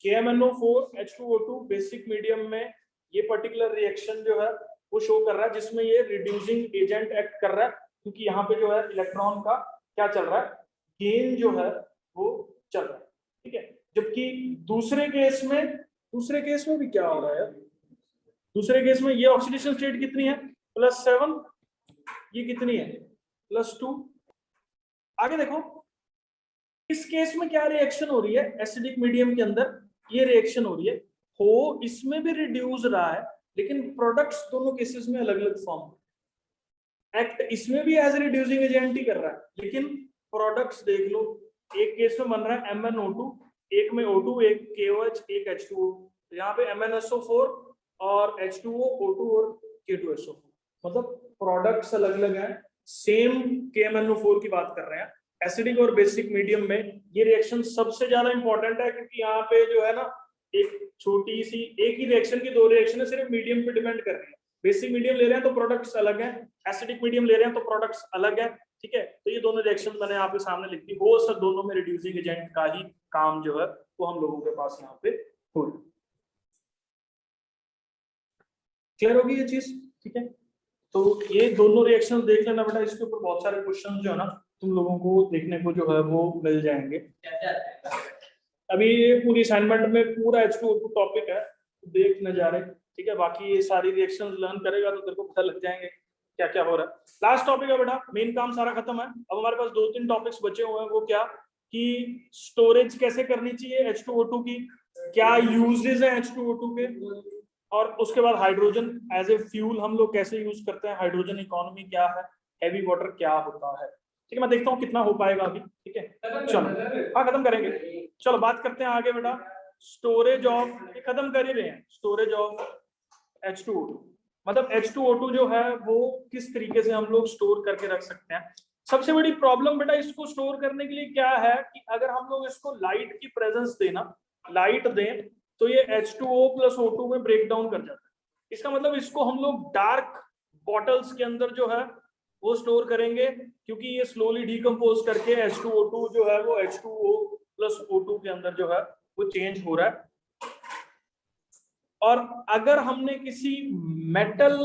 KMnO4 H2O2 बेसिक मीडियम में ये पर्टिकुलर रिएक्शन जो है वो शो कर रहा है, जिसमें ये रिड्यूसिंग एजेंट एक्ट कर रहा है, क्योंकि यहाँ पे जो है इलेक्ट्रॉन का क्या चल रहा है, गेन जो है वो चल रहा है, ठीक है। जबकि दूसरे केस में भी क्या हो रहा है, दूसरे केस में ये ऑक्सीडेशन स्टेट कितनी है, +7, ये कितनी है, +2। आगे देखो इस केस में क्या रिएक्शन हो रही है, एसिडिक मीडियम के अंदर ये रिएक्शन हो रही है, हो इसमें भी रिड्यूस रहा है, लेकिन प्रोडक्ट्स दोनों केसेस में अलग अलग फॉर्म। एक्ट इसमें भी एज रिड्यूसिंग एजेंट ही कर रहा है, लेकिन प्रोडक्ट्स देख लो, एक केस में बन रहा है MnO2, एक में O2, एक KOH, एक H2O, यहाँ पे MnSO4 और H2O, O2 और K2SO4, मतलब प्रोडक्ट्स अलग अलग हैं, सेम KMnO4 की बात कर रहे हैं। एसिडिक और बेसिक मीडियम में ये रिएक्शन सबसे ज्यादा इंपॉर्टेंट है, क्योंकि यहाँ पे जो है ना एक छोटी सी एक ही रिएक्शन की दो रिएक्शन है, सिर्फ मीडियम पे डिपेंड कर रही है। बेसिक मीडियम ले रहे हैं तो प्रोडक्ट्स अलग हैं, एसिडिक मीडियम ले रहे हैं तो प्रोडक्ट्स अलग है, ठीक है। तो ये दोनों रिएक्शन मैंने यहाँ पे सामने लिख दी, वो सब दोनों में रिड्यूसिंग एजेंट का ही काम जो है वो हम लोगों के पास यहाँ पे हो रहा है। क्लियर होगी ये चीज, ठीक है। तो ये दोनों रिएक्शन देख लेना बेटा, इसके ऊपर बहुत सारे क्वेश्चन जो है ना तुम लोगों को देखने को जो है वो मिल जाएंगे। अभी ये पूरी असाइनमेंट में पूरा H2O2 टॉपिक है, देख न जा रहे, ठीक है। बाकी ये सारी रिएक्शंस लर्न करेगा तो तेरे को पता लग जाएंगे क्या क्या हो रहा है। लास्ट टॉपिक है बेटा, मेन काम सारा खत्म है, अब हमारे पास 2-3 टॉपिक्स बचे हुए हैं। वो क्या कि स्टोरेज कैसे करनी चाहिए H2O2 की, क्या यूजेस हैं H2O2 के, और उसके बाद हाइड्रोजन एज ए फ्यूल हम लोग कैसे यूज करते हैं, हाइड्रोजन इकोनॉमी क्या है, हैवी वाटर क्या होता है, ठीक है। मैं देखता हूँ कितना हो पाएगा अभी, ठीक है। चलो हाँ खत्म करेंगे, चलो बात करते हैं आगे बेटा। स्टोरेज ऑफ, खत्म कर ही रहे हैं, स्टोरेज ऑफ H2O2, मतलब H2O2 जो है वो किस तरीके से हम लोग स्टोर करके रख सकते हैं। सबसे बड़ी प्रॉब्लम बेटा इसको स्टोर करने के लिए क्या है कि अगर हम लोग इसको लाइट की प्रेजेंस देना, लाइट दें तो ये H2O + O2 में ब्रेक डाउन कर जाता है। इसका मतलब इसको हम लोग डार्क बॉटल्स के अंदर जो है वो स्टोर करेंगे, क्योंकि ये स्लोली डीकम्पोज करके H2O2 जो है वो H2O + O2 के अंदर जो है वो चेंज हो रहा है। और अगर हमने किसी मेटल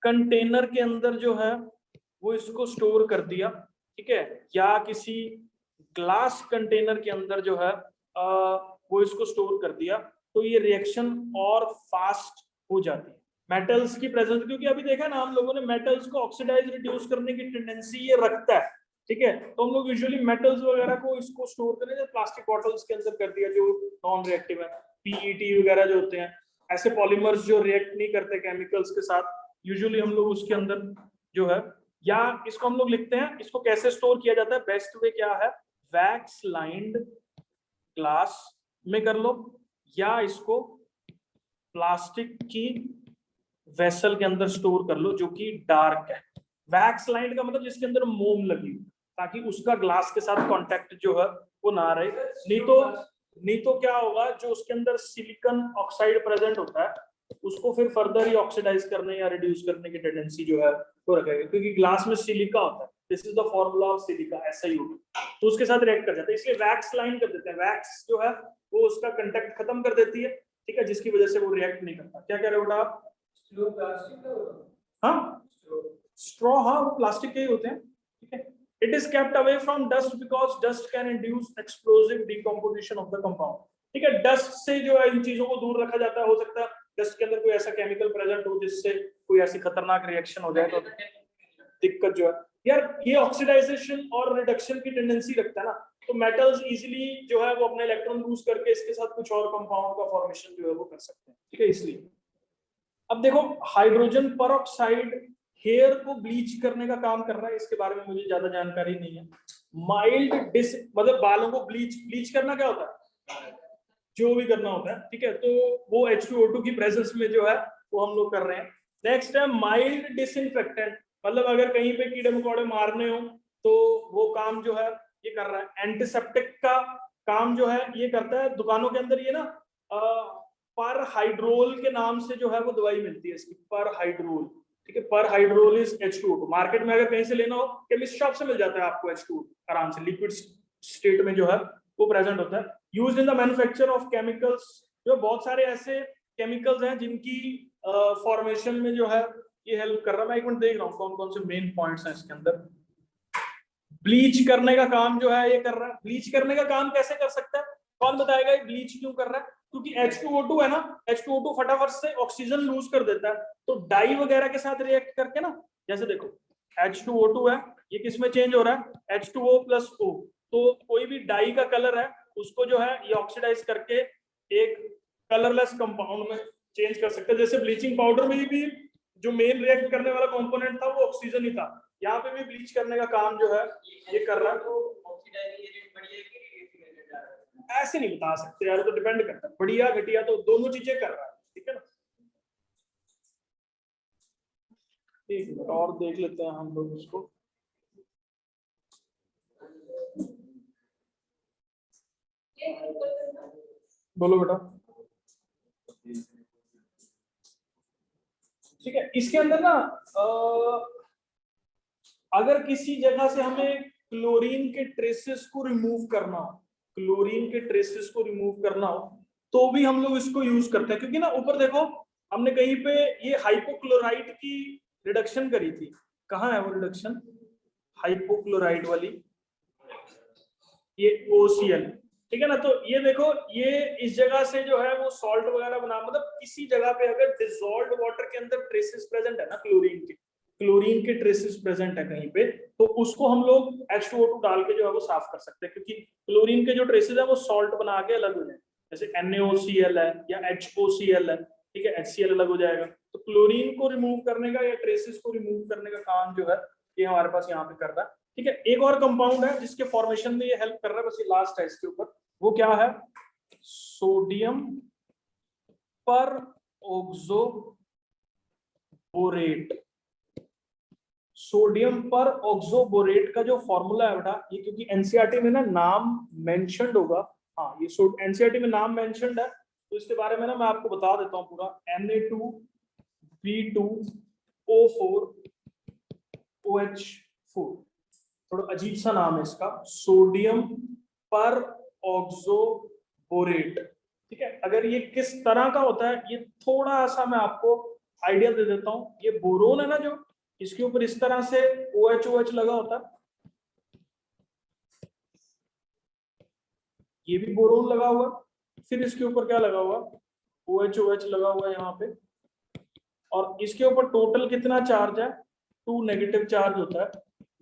कंटेनर के अंदर जो है वो इसको स्टोर कर दिया, ठीक है, या किसी ग्लास कंटेनर के अंदर जो है वो इसको स्टोर कर दिया, तो ये रिएक्शन और फास्ट हो जाती है मेटल्स की प्रेजेंस, क्योंकि अभी देखा ना हम लोगों ने मेटल्स को ऑक्सीडाइज रिड्यूस करने की टेंडेंसी ये रखता है, ठीक है। तो हम लोग यूजुअली मेटल्स वगैरह को इसको स्टोर करें, जैसे प्लास्टिक बॉटल्स के अंदर कर दिया जो नॉन रिएक्टिव है, PET वगैरह जो होते हैं, ऐसे पॉलीमर्स जो रिएक्ट नहीं करते केमिकल्स के साथ, यूजुअली हम लोग उसके अंदर जो है, या इसको हम लोग लिखते हैं, इसको कैसे स्टोर किया जाता है, बेस्ट वे क्या है, वैक्स लाइंड ग्लास में कर लो, या इसको प्लास्टिक की वेसल के अंदर स्टोर कर लो जो कि डार्क है। वैक्स लाइंड का मतलब जिसके अंदर मोम लगी, ताकि उसका ग्लास के साथ कांटेक्ट जो है वो ना रहे, नहीं तो क्या होगा, जो उसके अंदर सिलिकॉन ऑक्साइड प्रेजेंट होता है उसको फिर फर्दर ही ऑक्सीडाइज करने या रिड्यूस करने की टेंडेंसी जो है वो रखेगा, क्योंकि ग्लास में सिलिका होता है, this is the formula of silica, ऐसा ही होगा, तो उसके साथ रिएक्ट कर जाता है, इसलिए वैक्स लाइन कर देते हैं, वैक्स जो है वो उसका कंटेक्ट खत्म कर देती है, ठीक है, जिसकी वजह से वो रिएक्ट नहीं करता। क्या कह रहे हो बेटा आप? हाँ स्ट्रॉ, हाँ वो प्लास्टिक के ही होते हैं, ठीक है। It is kept away from dust because dust can induce explosive decomposition of the compound, ठीक है। डस्ट से जो है इन चीजों को दूर रखा जाता है, हो सकता है डस्ट के अंदर कोई ऐसा केमिकल प्रेजेंट हो जिससे कोई ऐसी खतरनाक रिएक्शन हो जाए, तो दिक्कत जो है यार, ये ऑक्सीडाइजेशन और रिडक्शन की टेंडेंसी रखता है ना, तो मेटल्स इजीली जो है वो अपने इलेक्ट्रॉन लूज करके इसके साथ कुछ और कंपाउंड का फॉर्मेशन जो है वो कर सकते हैं, ठीक है। इसलिए अब देखो हाइड्रोजन परऑक्साइड हेयर को ब्लीच करने का काम कर रहा है, इसके बारे में मुझे ज्यादा जानकारी नहीं है। माइल्ड डिस मतलब बालों को ब्लीच करना क्या होता है, जो भी करना होता है, ठीक है, तो वो H2O2 की प्रेजेंस में जो है वो हम लोग कर रहे हैं। नेक्स्ट है माइल्ड डिसइंफेक्टेंट, मतलब अगर कहीं पे कीड़े मकोड़े मारने हो तो वो काम जो है ये कर रहा है। एंटीसेप्टिक का काम जो है ये करता है, दुकानों के अंदर ये ना पर हाइड्रोल के नाम से जो है वो दवाई मिलती है इसकी, पर हाइड्रोल, ठीक है। पर हाइड्रोल इज H2O2। मार्केट में अगर कहीं से लेना हो, केमिस्ट शॉप से मिल जाता है आपको H2O आराम से, लिक्विड स्टेट में जो है वो प्रेजेंट होता है। Used in the manufacture of chemicals, जो बहुत सारे ऐसे केमिकल्स हैं जिनकी फॉर्मेशन में जो है ये हेल्प कर रहा है। मैं एक मिनट देख रहा हूँ कौन कौन से मेन पॉइंट्स हैं इसके अंदर। ब्लीच करने का काम जो है ये कर रहा है। ब्लीच करने का काम कैसे कर सकता है, कौन बताएगा ये ब्लीच क्यों कर रहा है? क्योंकि H2O2 है ना, H2O2 फटाफट से ऑक्सीजन लूज कर देता है, तो डाई वगैरह के साथ रिएक्ट करके ना, जैसे देखो H2O2 है, ये किस में चेंज हो रहा है, H2O+O। तो कोई भी डाई का कलर है उसको जो है ये ऑक्सीडाइज करके एक कलरलेस कंपाउंड में चेंज कर सकते हैं। जैसे ब्लीचिंग पाउडर में भी जो मेन रिएक्ट करने वाला कंपोनेंट था वो ऑक्सीजन ही था, यहाँ पे भी ब्लीच करने का काम जो है ये कर रहा है। तो ऐसे नहीं बता सकते यार, तो डिपेंड करता है, बढ़िया घटिया तो दोनों चीजें कर रहा है, ठीक है ना। एक मिनट और देख लेते हैं हम लोग इसको। बोलो बेटा। ठीक है, इसके अंदर ना अगर किसी जगह से हमें क्लोरीन के ट्रेसेस को रिमूव करना हो, क्लोरीन के ट्रेसेस को रिमूव करना हो तो भी हम लोग इसको यूज करते हैं। क्योंकि ना ऊपर देखो हमने कहीं पे ये हाइपोक्लोराइड की रिडक्शन करी थी, कहाँ है वो रिडक्शन, हाइपोक्लोराइड वाली, ये OCl, ठीक है ना। तो ये देखो ये इस जगह से जो है वो सॉल्ट वगैरह बना, मतलब किसी जगह पे अगर डिसॉल्व्ड वाटर के अंदर ट्रेसेस प्रेजेंट है ना, क्लोरीन के ट्रेसेस प्रेजेंट है कहीं पे, तो उसको हम लोग H2O2 डाल के जो है वो साफ कर सकते हैं। क्योंकि क्लोरीन के जो ट्रेसेस है वो सॉल्ट बना के अलग हो जाए, जैसे NaOCl है या HOCl है, ठीक है, HCl अलग हो जाएगा। तो क्लोरीन को रिमूव करने का या ट्रेसेस को रिमूव करने का काम जो है ये हमारे पास यहाँ पे कर रहा है, ठीक है। एक और कंपाउंड है जिसके फॉर्मेशन में ये हेल्प कर रहा है, बस ये लास्ट है इसके ऊपर, वो क्या है, सोडियम पर ऑक्सो बोरेट। सोडियम पर ऑक्सोबोरेट का जो फॉर्मूला है बेटा, ये क्योंकि एनसीईआरटी में ना नाम मेंशन्ड होगा, हाँ ये एनसीईआरटी में नाम मेंशन्ड है, तो इसके बारे में ना मैं आपको बता देता हूँ पूरा। Na2B2O4OH4, थोड़ा अजीब सा नाम है इसका, सोडियम पर ऑक्सोबोरेट, ठीक है। अगर ये किस तरह का होता है ये थोड़ा सा मैं आपको आइडिया दे देता हूँ। ये बोरोन है ना, जो इसके ऊपर इस तरह से OH लगा होता है, ये भी बोरोन लगा हुआ, फिर इसके ऊपर क्या लगा हुआ, OH लगा हुआ है यहाँ पे, और इसके ऊपर टोटल कितना चार्ज है, 2 नेगेटिव चार्ज होता है,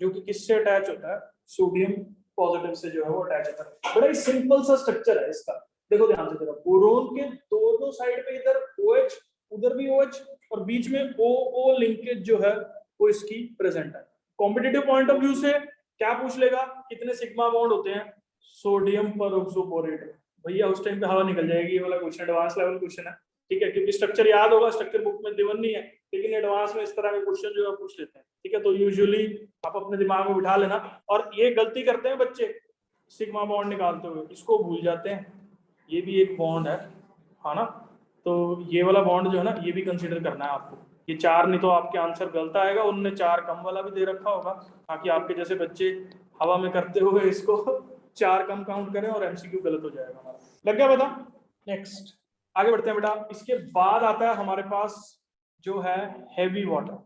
जो कि किससे अटैच होता है, सोडियम पॉजिटिव से जो है वो अटैच होता है। बड़ा ही सिंपल सा स्ट्रक्चर है इसका, देखो ध्यान से, देखो बोरोन के दोनों साइड पे इधर OH उधर भी OH और बीच में OO लिंकेज जो है वो इसकी प्रेजेंट है। कॉम्पिटिटिव पॉइंट ऑफ व्यू से क्या पूछ लेगा, कितने सिग्मा बॉन्ड होते हैं सोडियम पर ऑक्सोबोरेट, भैया उस टाइम पे हवा निकल जाएगी, ये वाला क्वेश्चन एडवांस लेवल क्वेश्चन है, ठीक है। क्योंकि स्ट्रक्चर याद होगा, स्ट्रक्चर बुक में गिवन नहीं है, लेकिन एडवांस में इस तरह के क्वेश्चन जो है पूछ लेते हैं, ठीक है। तो यूजुअली आप अपने दिमाग में बिठा लेना। और ये गलती करते हैं बच्चे सिग्मा बॉन्ड निकालते हुए, इसको भूल जाते हैं, ये भी एक बॉन्ड है ना, तो ये वाला बॉन्ड जो है ना ये भी कंसीडर करना है आपको। ये 4 नहीं तो आपके आंसर गलत आएगा, उन्होंने 4 कम वाला भी दे रखा होगा ताकि आपके जैसे बच्चे हवा में करते हुए इसको 4 कम काउंट करें और MCQ गलत हो जाएगा हमारा। लग गया पता? नेक्स्ट आगे बढ़ते हैं बेटा। इसके बाद आता है हमारे पास जो है हैवी वाटर।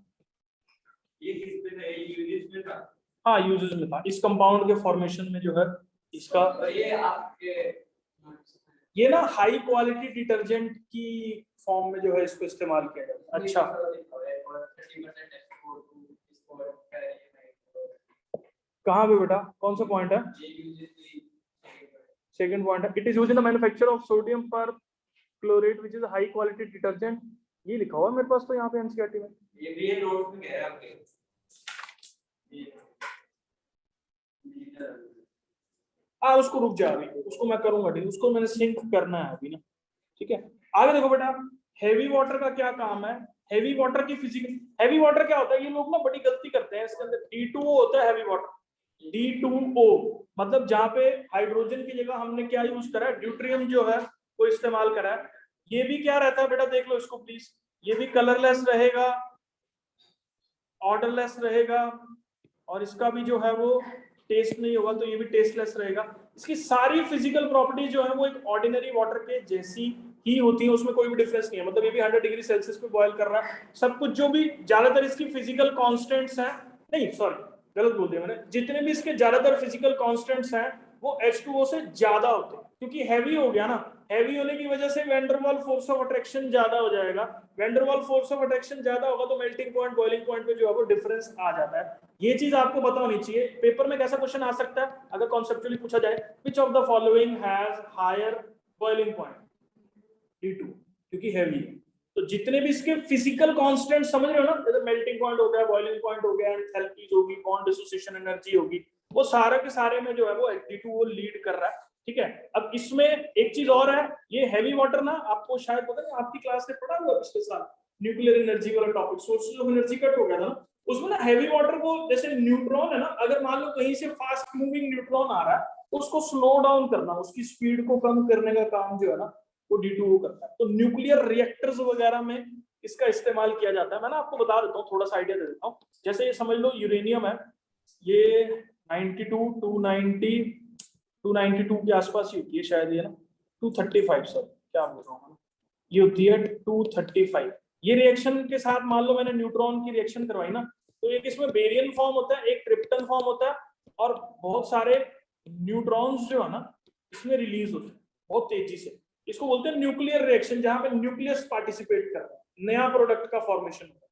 ये किस पे यूजेस में था? हाँ यूजेस में था, इस कंपाउंड के फॉर्मेशन में जो है इसका, ये ना हाई क्वालिटी डिटर्जेंट की फॉर्म में जो है इसको इस्तेमाल किया जाता है। अच्छा कहाँ पे बेटा, कौन सा पॉइंट है, सेकंड पॉइंट है, it is used in the manufacture of sodium perchlorate which is high quality detergent, ये लिखा हुआ है मेरे पास तो यहाँ पे एनसीईआरटी में, ये भी नोट में है आपके, उसको रुक जा, अभी उसको मैं करूंगा, ठीक, उसको मैंने सिंक करना है अभी ना, ठीक है। आगे देखो बेटा, हैवी वाटर का क्या काम है, हैवी वाटर की फिजिकल, हैवी वाटर क्या होता है, ये लोग ना बड़ी गलती करते हैं, इसके अंदर D2O होता है हैवी वाटर, D2O मतलब जहाँ पे हाइड्रोजन की जगह हमने क्या यूज करा है, ड्यूट्रियम जो है वो इस्तेमाल करा है, ये भी क्या रहता है बेटा, देख लो इसको प्लीज, ये भी कलरलेस रहेगा, ऑर्डरलेस रहेगा, और इसका भी जो है वो टेस्ट नहीं होगा, तो ये भी टेस्टलेस रहेगा। इसकी सारी फिजिकल प्रॉपर्टीज जो है वो एक ऑर्डिनरी वाटर के जैसी ही होती है, उसमें कोई भी डिफरेंस नहीं है। मतलब ये भी 100 डिग्री सेल्सियस पे बॉयल कर रहा है, सब कुछ जो भी ज्यादातर इसकी फिजिकल कांस्टेंट्स हैं, नहीं सॉरी गलत बोल दिया मैंने, जितने भी इसके ज्यादातर फिजिकल कांस्टेंट्स हैं वो H2O से ज्यादा होते हैं, क्योंकि हैवी हो गया ना, हैवी होने की वजह से वैंडरवाल फोर्स ऑफ अट्रैक्शन ज्यादा हो जाएगा, वैंडरवाल फोर्स ऑफ अट्रैक्शन ज्यादा होगा तो मेल्टिंग पॉइंट बॉइलिंग पॉइंट पे जो है वो डिफरेंस आ जाता है। ये चीज आपको पता होनी चाहिए। पेपर में कैसा क्वेश्चन आ सकता है अगर कॉन्सेप्चुअली पूछा जाए, which of the following has higher boiling point, T2, क्योंकि हैवी है। तो जितने भी इसके फिजिकल कांस्टेंट समझ रहे हो ना, जैसे मेल्टिंग पॉइंट हो गया, बॉइलिंग पॉइंट हो गया, एंथैल्पीज होगी, बॉन्ड डिसोसिएशन एनर्जी होगी, वो सारे के सारे में जो है वो H2O लीड कर रहा है। ठीक है, अब इसमें एक चीज और है, ये हैवी वाटर ना, आपको शायद पता नहीं, आपकी क्लास में पढ़ा हुआ पिछले साल न्यूक्लियर एनर्जी वाला टॉपिक, सोर्सेज ऑफ एनर्जी का हो गया था, उसमें ना हैवी वाटर को, जैसे न्यूट्रॉन है ना, अगर मान लो कहीं से फास्ट मूविंग न्यूट्रॉन आ रहा है तो उसको स्लो डाउन करना, उसकी स्पीड को कम करने का काम जो है ना वो D2O करता है। तो न्यूक्लियर रिएक्टर्स वगैरह में इसका इस्तेमाल किया जाता है। मैं ना आपको बता देता हूँ, थोड़ा सा आइडिया दे देता हूँ। जैसे ये समझ लो यूरेनियम है, ये 92 290 292 के आसपास ही होती है शायद, ये ना 235, सर क्या बोल रहा हूँ, ये होती है 235। ये रिएक्शन के साथ मान लो मैंने न्यूट्रॉन की रिएक्शन करवाई ना, तो एक इसमें बेरियन फॉर्म होता है, एक क्रिप्टन फॉर्म होता है, और बहुत सारे न्यूट्रॉन्स जो है ना इसमें रिलीज होते हैं बहुत तेजी से। इसको बोलते हैं न्यूक्लियर रिएक्शन, जहां पे न्यूक्लियस पार्टिसिपेट कर रहा है, नया प्रोडक्ट का फॉर्मेशन होता है।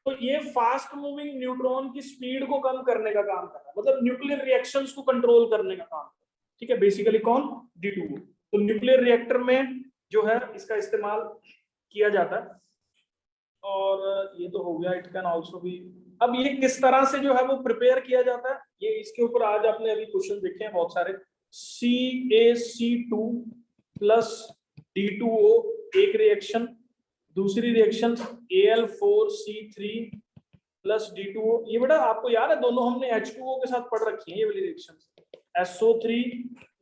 तो ये फास्ट मूविंग न्यूट्रॉन की स्पीड को कम करने का काम कर रहा है, मतलब न्यूक्लियर रिएक्शंस को कंट्रोल करने का काम। ठीक है, बेसिकली कौन, D2O। तो न्यूक्लियर रिएक्टर में जो है इसका इस्तेमाल किया जाता है। और ये तो हो गया, इट कैन आल्सो बी। अब ये किस तरह से जो है वो प्रिपेयर किया जाता है, ये इसके ऊपर आज आपने अभी क्वेश्चन देखे हैं बहुत सारे। CaC2 प्लस D2O एक रिएक्शन, दूसरी रिएक्शन Al4C3 प्लस D2O। ये बेटा आपको याद है, दोनों हमने H2O के साथ पढ़ रखी है ये वाली रिएक्शन, SO3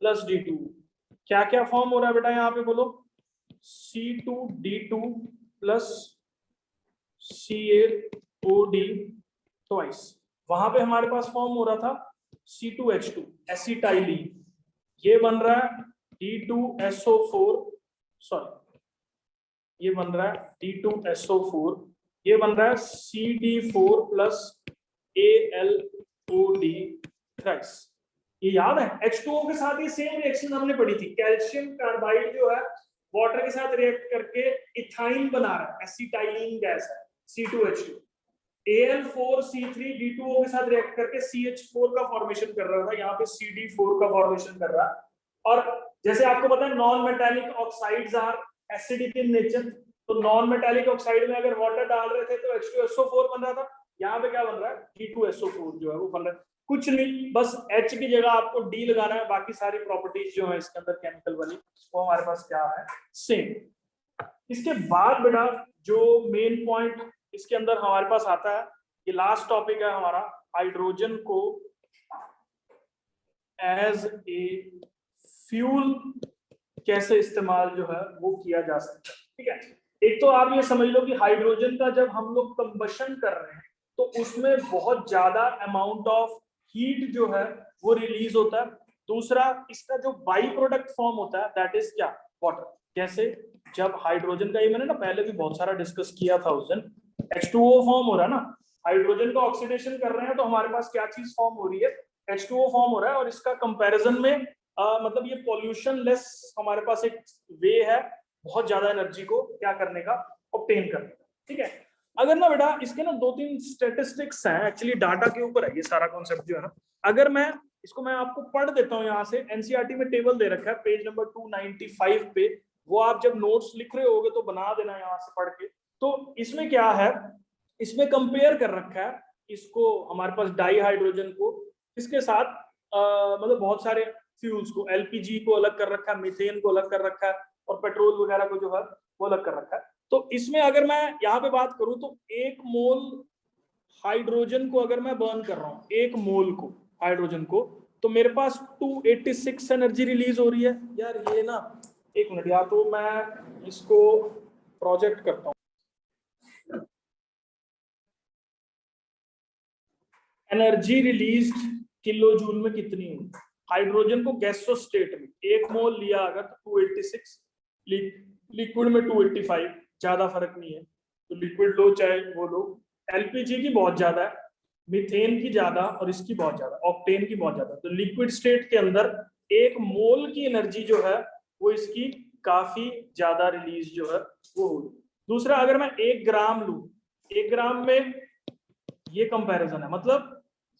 प्लस D2O। क्या क्या फॉर्म हो रहा है बेटा यहाँ पे बोलो, C2D2 प्लस CaOD ट्वाइस। वहां पे हमारे पास फॉर्म हो रहा था C2H2 एसिटाइलीन, ये बन रहा है D2SO4, सॉरी ये बन रहा है D2SO4, ये बन रहा है CD4 प्लस AlOD थ्राइस। ये याद है, H2O के साथ ये सेम रिएक्शन हमने पढ़ी थी, कैल्शियम कार्बाइड जो है वाटर के साथ रिएक्ट करके इथाइन बना रहा है, एसिटाइलीन गैस है C2H2। Al4C3 D2O के साथ रिएक्ट करके CH4 का फॉर्मेशन कर रहा था, यहाँ पे CD4 का फॉर्मेशन कर रहा है। और जैसे आपको पता है non metallic oxides are acidic in nature, तो नॉन मेटालिक ऑक्साइड में अगर वाटर डाल रहे थे तो H2SO4 बन रहा था, यहाँ पे क्या बन रहा है D2SO4 जो है वो बन रहा है। कुछ नहीं, बस H की जगह आपको D लगाना है, बाकी सारी प्रॉपर्टीज जो है इसके अंदर केमिकल वाली वो हमारे पास क्या है, सेम। इसके बाद बेटा जो मेन पॉइंट इसके अंदर हमारे पास आता है, ये लास्ट टॉपिक है हमारा, हाइड्रोजन को एज ए फ्यूल कैसे इस्तेमाल जो है वो किया जा सकता है। ठीक है, एक तो आप ये समझ लो कि हाइड्रोजन का जब हम लोग कंबशन कर रहे हैं तो उसमें बहुत ज्यादा अमाउंट ऑफ हीट जो है वो रिलीज होता है। दूसरा, इसका जो बाई प्रोडक्ट फॉर्म होता है दैट इज क्या, वाटर। जैसे जब हाइड्रोजन का, ये मैंने ना पहले भी बहुत सारा डिस्कस किया था उस दिन, H2O फॉर्म हो रहा है ना, हाइड्रोजन का ऑक्सीडेशन कर रहे हैं तो हमारे पास क्या चीज फॉर्म हो रही है, H2O फॉर्म हो रहा है। और इसका कंपैरिजन में मतलब ये पॉल्यूशन लेस हमारे पास एक वे है बहुत ज्यादा एनर्जी को क्या करने का, ऑब्टेन करने का। ठीक है, अगर ना बेटा इसके ना 2-3 स्टेटिस्टिक्स हैं, एक्चुअली डाटा के ऊपर है ये सारा कॉन्सेप्ट जो है ना। अगर मैं इसको मैं आपको पढ़ देता हूँ, यहाँ से एनसीईआरटी में टेबल दे रखा है पेज नंबर 295 पे, वो आप जब नोट्स लिख रहे होगे तो बना देना यहाँ से पढ़ के। तो इसमें क्या है, इसमें कंपेयर कर रखा है इसको, हमारे पास डाई हाइड्रोजन को इसके साथ मतलब बहुत सारे फ्यूल्स को, एलपीजी को अलग कर रखा है, मीथेन को अलग कर रखा है, और पेट्रोल वगैरह को जो है वो अलग कर रखा है। तो इसमें अगर मैं यहाँ पे बात करूं तो 1 मोल हाइड्रोजन को अगर मैं बर्न कर रहा हूँ, 1 मोल को हाइड्रोजन को, तो मेरे पास 286 एनर्जी रिलीज हो रही है। यार ये ना एक मिनट, या तो मैं इसको प्रोजेक्ट करता हूँ। एनर्जी रिलीज्ड किलो जूल में कितनी है? हाइड्रोजन को गैसोस स्टेट में 1 मोल लिया अगर तो 286, लिक्विड में 285, ज्यादा फर्क नहीं है। तो लिक्विड लो चाहे वो लो, एलपीजी की बहुत ज्यादा है, मीथेन की ज्यादा और इसकी बहुत ज्यादा, ऑक्टेन की बहुत ज्यादा। तो लिक्विड स्टेट के अंदर 1 मोल की एनर्जी जो है वो इसकी काफी ज्यादा रिलीज जो है वो होगी। दूसरा, अगर मैं 1 ग्राम लू, 1 ग्राम में ये कंपैरिजन है, मतलब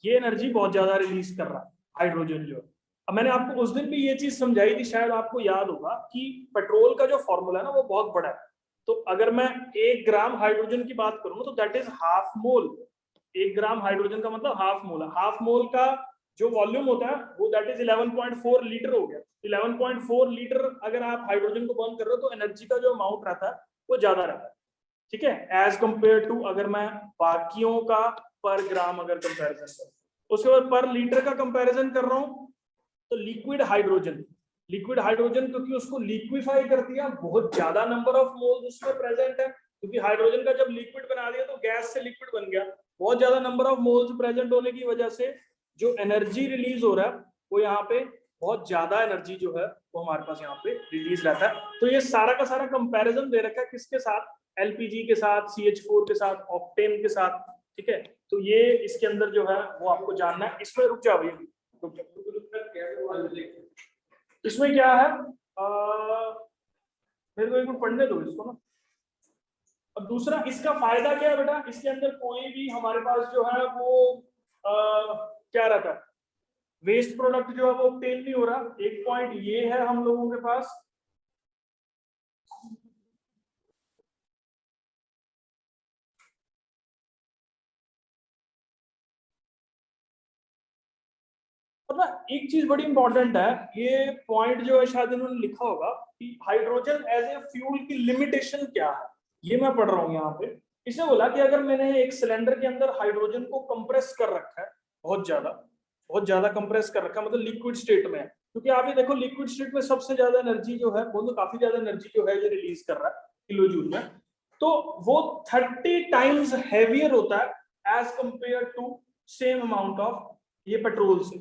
ये एनर्जी बहुत ज्यादा रिलीज कर रहा है हाइड्रोजन जो है। अब मैंने आपको उस दिन भी ये चीज समझाई थी, शायद आपको याद होगा कि पेट्रोल का जो फॉर्मूला है ना वो बहुत बड़ा है। तो अगर मैं 1 ग्राम हाइड्रोजन की बात करूँ तो that is half mole. 1 gram hydrogen का मतलब हाफ मोल है। हाफ मोल का जो वॉल्यूम होता है वो दैट इज 11.4 लीटर हो गया। 11.4 लीटर अगर आप हाइड्रोजन को बर्न कर रहे हो तो एनर्जी का जो अमाउंट रहता है वो ज्यादा रहता है, ठीक है, एज कंपेयर टू अगर मैं बाकियों का पर ग्राम अगर कंपैरिजन करूं। उसके बाद पर लीटर का कंपैरिजन कर रहा हूं तो लिक्विड हाइड्रोजन, लिक्विड हाइड्रोजन क्योंकि उसको लिक्विफाई कर दिया, बहुत ज्यादा नंबर ऑफ मोल्स उसमें प्रेजेंट है, क्योंकि हाइड्रोजन का जब लिक्विड बना दिया तो गैस से लिक्विड बन गया, बहुत ज्यादा नंबर ऑफ मोल्स प्रेजेंट होने की वजह से जो एनर्जी रिलीज हो रहा है वो यहाँ पे बहुत ज्यादा एनर्जी जो है वो हमारे पास यहाँ पे रिलीज रहता है। तो ये सारा का सारा कंपैरिजन दे रखा है किसके साथ? एलपीजी के साथ, CH4 के साथ, ऑक्टेन के साथ, ठीक है। तो ये इसके अंदर जो है वो आपको जानना है। इसमें रुक जाओ भैया, इसमें क्या है, मेरे को एक बार पढ़ने दो इसको ना। अब दूसरा, इसका फायदा क्या है बेटा, इसके अंदर कोई भी हमारे पास जो है वो क्या रहता है, वेस्ट प्रोडक्ट जो है वो ऑब्टेन नहीं हो रहा। एक पॉइंट ये है हम लोगों के पास, मतलब एक चीज बड़ी इंपॉर्टेंट है, ये पॉइंट जो है शायद इन्होंने लिखा होगा कि हाइड्रोजन एज ए फ्यूल की लिमिटेशन क्या है, ये मैं पढ़ रहा हूँ यहाँ पे। इसने बोला कि अगर मैंने एक सिलेंडर के अंदर हाइड्रोजन को कंप्रेस कर रखा है, बहुत ज्यादा कंप्रेस कर रखा है, मतलब लिक्विड स्टेट में है, क्योंकि आप ये देखो लिक्विड स्टेट में सबसे ज्यादा एनर्जी जो है वो तो काफी ज्यादा एनर्जी जो है ये रिलीज कर रहा है किलो जूल में, तो वो 30 टाइम्स हैवियर होता है as compare to same amount of ये पेट्रोल से।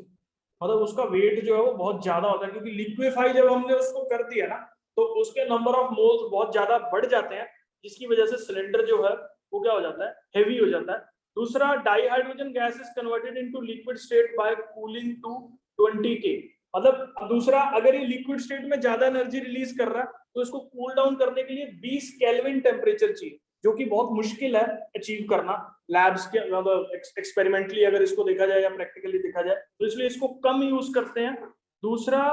मतलब उसका वेट जो है वो बहुत ज्यादा होता है, क्योंकि लिक्विफाई जब हमने उसको कर दिया ना तो उसके नंबर ऑफ मोल्स बहुत ज्यादा बढ़ जाते हैं, जिसकी वजह से सिलेंडर जो है वो क्या हो जाता है, हेवी हो जाता है। दूसरा, dihydrogen gas is converted into liquid state by cooling to 20 K। मतलब दूसरा, अगर ये लिक्विड स्टेट में ज्यादा एनर्जी रिलीज कर रहा है तो इसको कूल डाउन करने के लिए 20 केल्विन टेम्परेचर चाहिए, जो कि बहुत मुश्किल है अचीव करना लैब्स के, मतलब एक्सपेरिमेंटली अगर इसको देखा जाए या प्रैक्टिकली देखा जाए, तो इसलिए इसको कम यूज करते हैं। दूसरा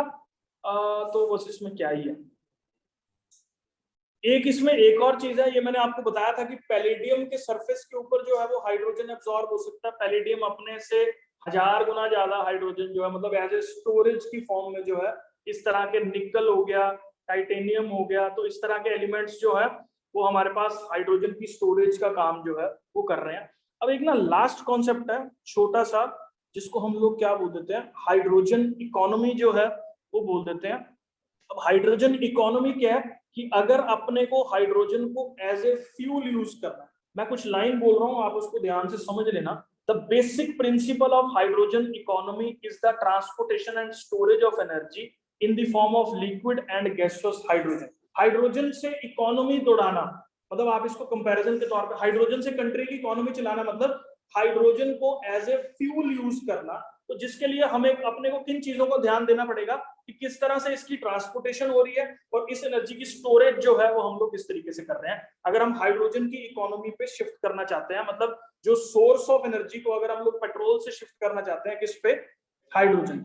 तो बस इसमें क्या ही है, एक इसमें एक और चीज है, ये मैंने आपको बताया था कि पैलेडियम के सरफेस के ऊपर जो है वो हाइड्रोजन एब्जॉर्ब हो सकता है। पैलेडियम अपने से 1000 गुना ज्यादा हाइड्रोजन जो है, मतलब एज ए स्टोरेज की फॉर्म में जो है, इस तरह के निकल हो गया, टाइटेनियम हो गया, तो इस तरह के एलिमेंट्स जो है वो हमारे पास हाइड्रोजन की स्टोरेज का काम जो है वो कर रहे हैं। अब एक ना लास्ट कॉन्सेप्ट है छोटा सा, जिसको हम लोग क्या बोल देते हैं, हाइड्रोजन इकोनॉमी जो है वो बोल देते हैं। अब हाइड्रोजन इकोनॉमी क्या है कि अगर अपने को हाइड्रोजन को एज ए फ्यूल यूज करना है, मैं कुछ लाइन बोल रहा हूं आप उसको ध्यान से समझ लेना। The basic principle of hydrogen economy is the transportation and storage of energy in the form of liquid and gaseous hydrogen. Hydrogen से इकोनॉमी दौड़ाना, मतलब आप इसको कंपैरिजन के तौर पे हाइड्रोजन से कंट्री की इकोनॉमी चलाना, मतलब हाइड्रोजन को एज ए फ्यूल यूज करना। तो जिसके लिए हमें अपने को किन चीजों को ध्यान देना पड़ेगा कि किस तरह से इसकी ट्रांसपोर्टेशन हो रही है और इस एनर्जी की स्टोरेज जो है वो हम लोग किस तरीके से कर रहे हैं। अगर हम हाइड्रोजन की इकोनॉमी पे शिफ्ट करना चाहते हैं, मतलब जो सोर्स ऑफ एनर्जी को अगर हम लोग पेट्रोल से शिफ्ट करना चाहते हैं, किस पे, हाइड्रोजन।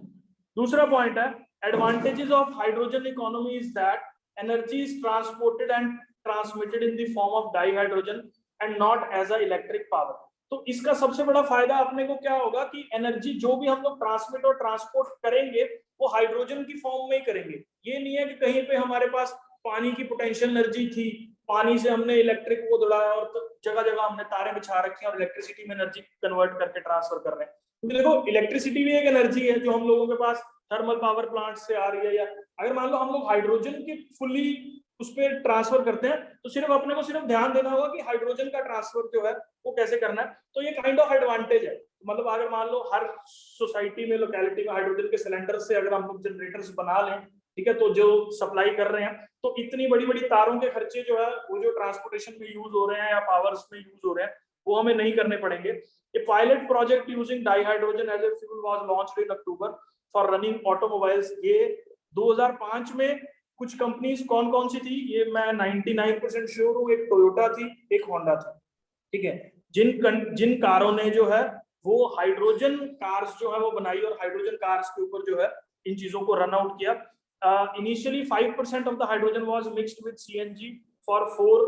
दूसरा पॉइंट है, advantages of hydrogen economy is that energy is transported and transmitted in the form of dihydrogen and not as a electric power. तो इसका सबसे बड़ा फायदा अपने को क्या होगा कि एनर्जी जो भी हम लोग ट्रांसमिट और ट्रांसपोर्ट करेंगे वो हाइड्रोजन की फॉर्म में ही करेंगे। ये नहीं है कि कहीं पे हमारे पास पानी की पोटेंशियल एनर्जी थी, पानी से हमने इलेक्ट्रिक को दौड़ाया और तो जगह जगह हमने तारे बिछा रखी हैं और इलेक्ट्रिसिटी में एनर्जी कन्वर्ट करके ट्रांसफर कर रहे हैं। क्योंकि देखो इलेक्ट्रिसिटी भी एक एनर्जी है जो हम लोगों के पास थर्मल पावर प्लांट से आ रही है, या अगर मान लो हम लोग हाइड्रोजन की फुल्ली उस पर ट्रांसफर करते हैं तो सिर्फ अपने को सिर्फ ध्यान देना होगा कि हाइड्रोजन का ट्रांसफर जो है वो कैसे करना है। तो ये काइंड ऑफ एडवांटेज है। मतलब अगर मान लो हर सोसाइटी में, लोकेलिटी में हाइड्रोजन के सिलेंडर से अगर हम लोग जनरेटर्स बना लें, ठीक है, तो जो सप्लाई कर रहे हैं, तो इतनी बड़ी बड़ी तारों के खर्चे जो है वो जो ट्रांसपोर्टेशन में यूज हो रहे हैं या पावर्स में यूज हो रहे हैं वो हमें नहीं करने पड़ेंगे। A pilot project using dihydrogen as a fuel was launched in October for running automobiles. ये 2005 में कुछ कंपनीज कौन कौन सी थी ये मैं 99% श्योर हूँ। एक टोयोटा थी, एक होंडा थी, ठीक है, जिन कारों ने जो है वो हाइड्रोजन कार्स जो है वो बनाई और हाइड्रोजन कार्स के ऊपर जो है इन चीजों को रन आउट किया। Initially 5% of the hydrogen was mixed with CNG for 4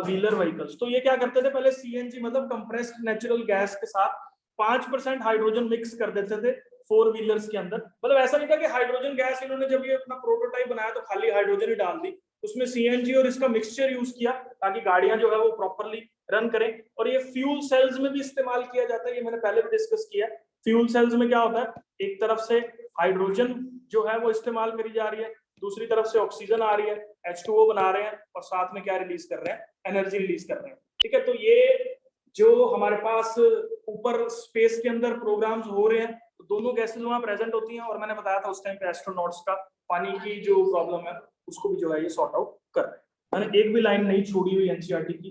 wheeler vehicles. तो ये क्या करते थे पहले, सीएनजी मतलब कंप्रेस्ड नेचुरल गैस के साथ 5% हाइड्रोजन मिक्स कर देते थे 4 व्हीलर्स के अंदर। मतलब ऐसा नहीं था कि हाइड्रोजन गैस इन्होंने जब ये अपना प्रोटोटाइप बनाया तो खाली हाइड्रोजन ही डाल दी, उसमें सीएनजी और इसका मिक्सचर यूज किया ताकि गाड़ियां जो है वो प्रॉपरली रन करें। और ये फ्यूल सेल्स में भी इस्तेमाल किया जाता है, ये मैंने पहले भी डिस्कस किया। फ्यूल सेल्स में क्या होता है, एक तरफ से हाइड्रोजन जो है वो इस्तेमाल करी जा रही है, दूसरी तरफ से ऑक्सीजन आ रही है, H2O बना रहे हैं और साथ में क्या रिलीज कर रहे हैं, एनर्जी रिलीज कर रहे हैं, ठीक है। तो ये जो हमारे पास ऊपर स्पेस के अंदर प्रोग्राम्स हो रहे हैं, तो दोनों गैसेस वहां प्रेजेंट होती हैं। और मैंने बताया था उस टाइम पे एस्ट्रोनॉट्स का पानी की जो प्रॉब्लम है उसको भी जो है ये सॉर्ट आउट कर रहे हैं। मैंने एक भी लाइन नहीं छोड़ी हुई एनसीईआरटी की।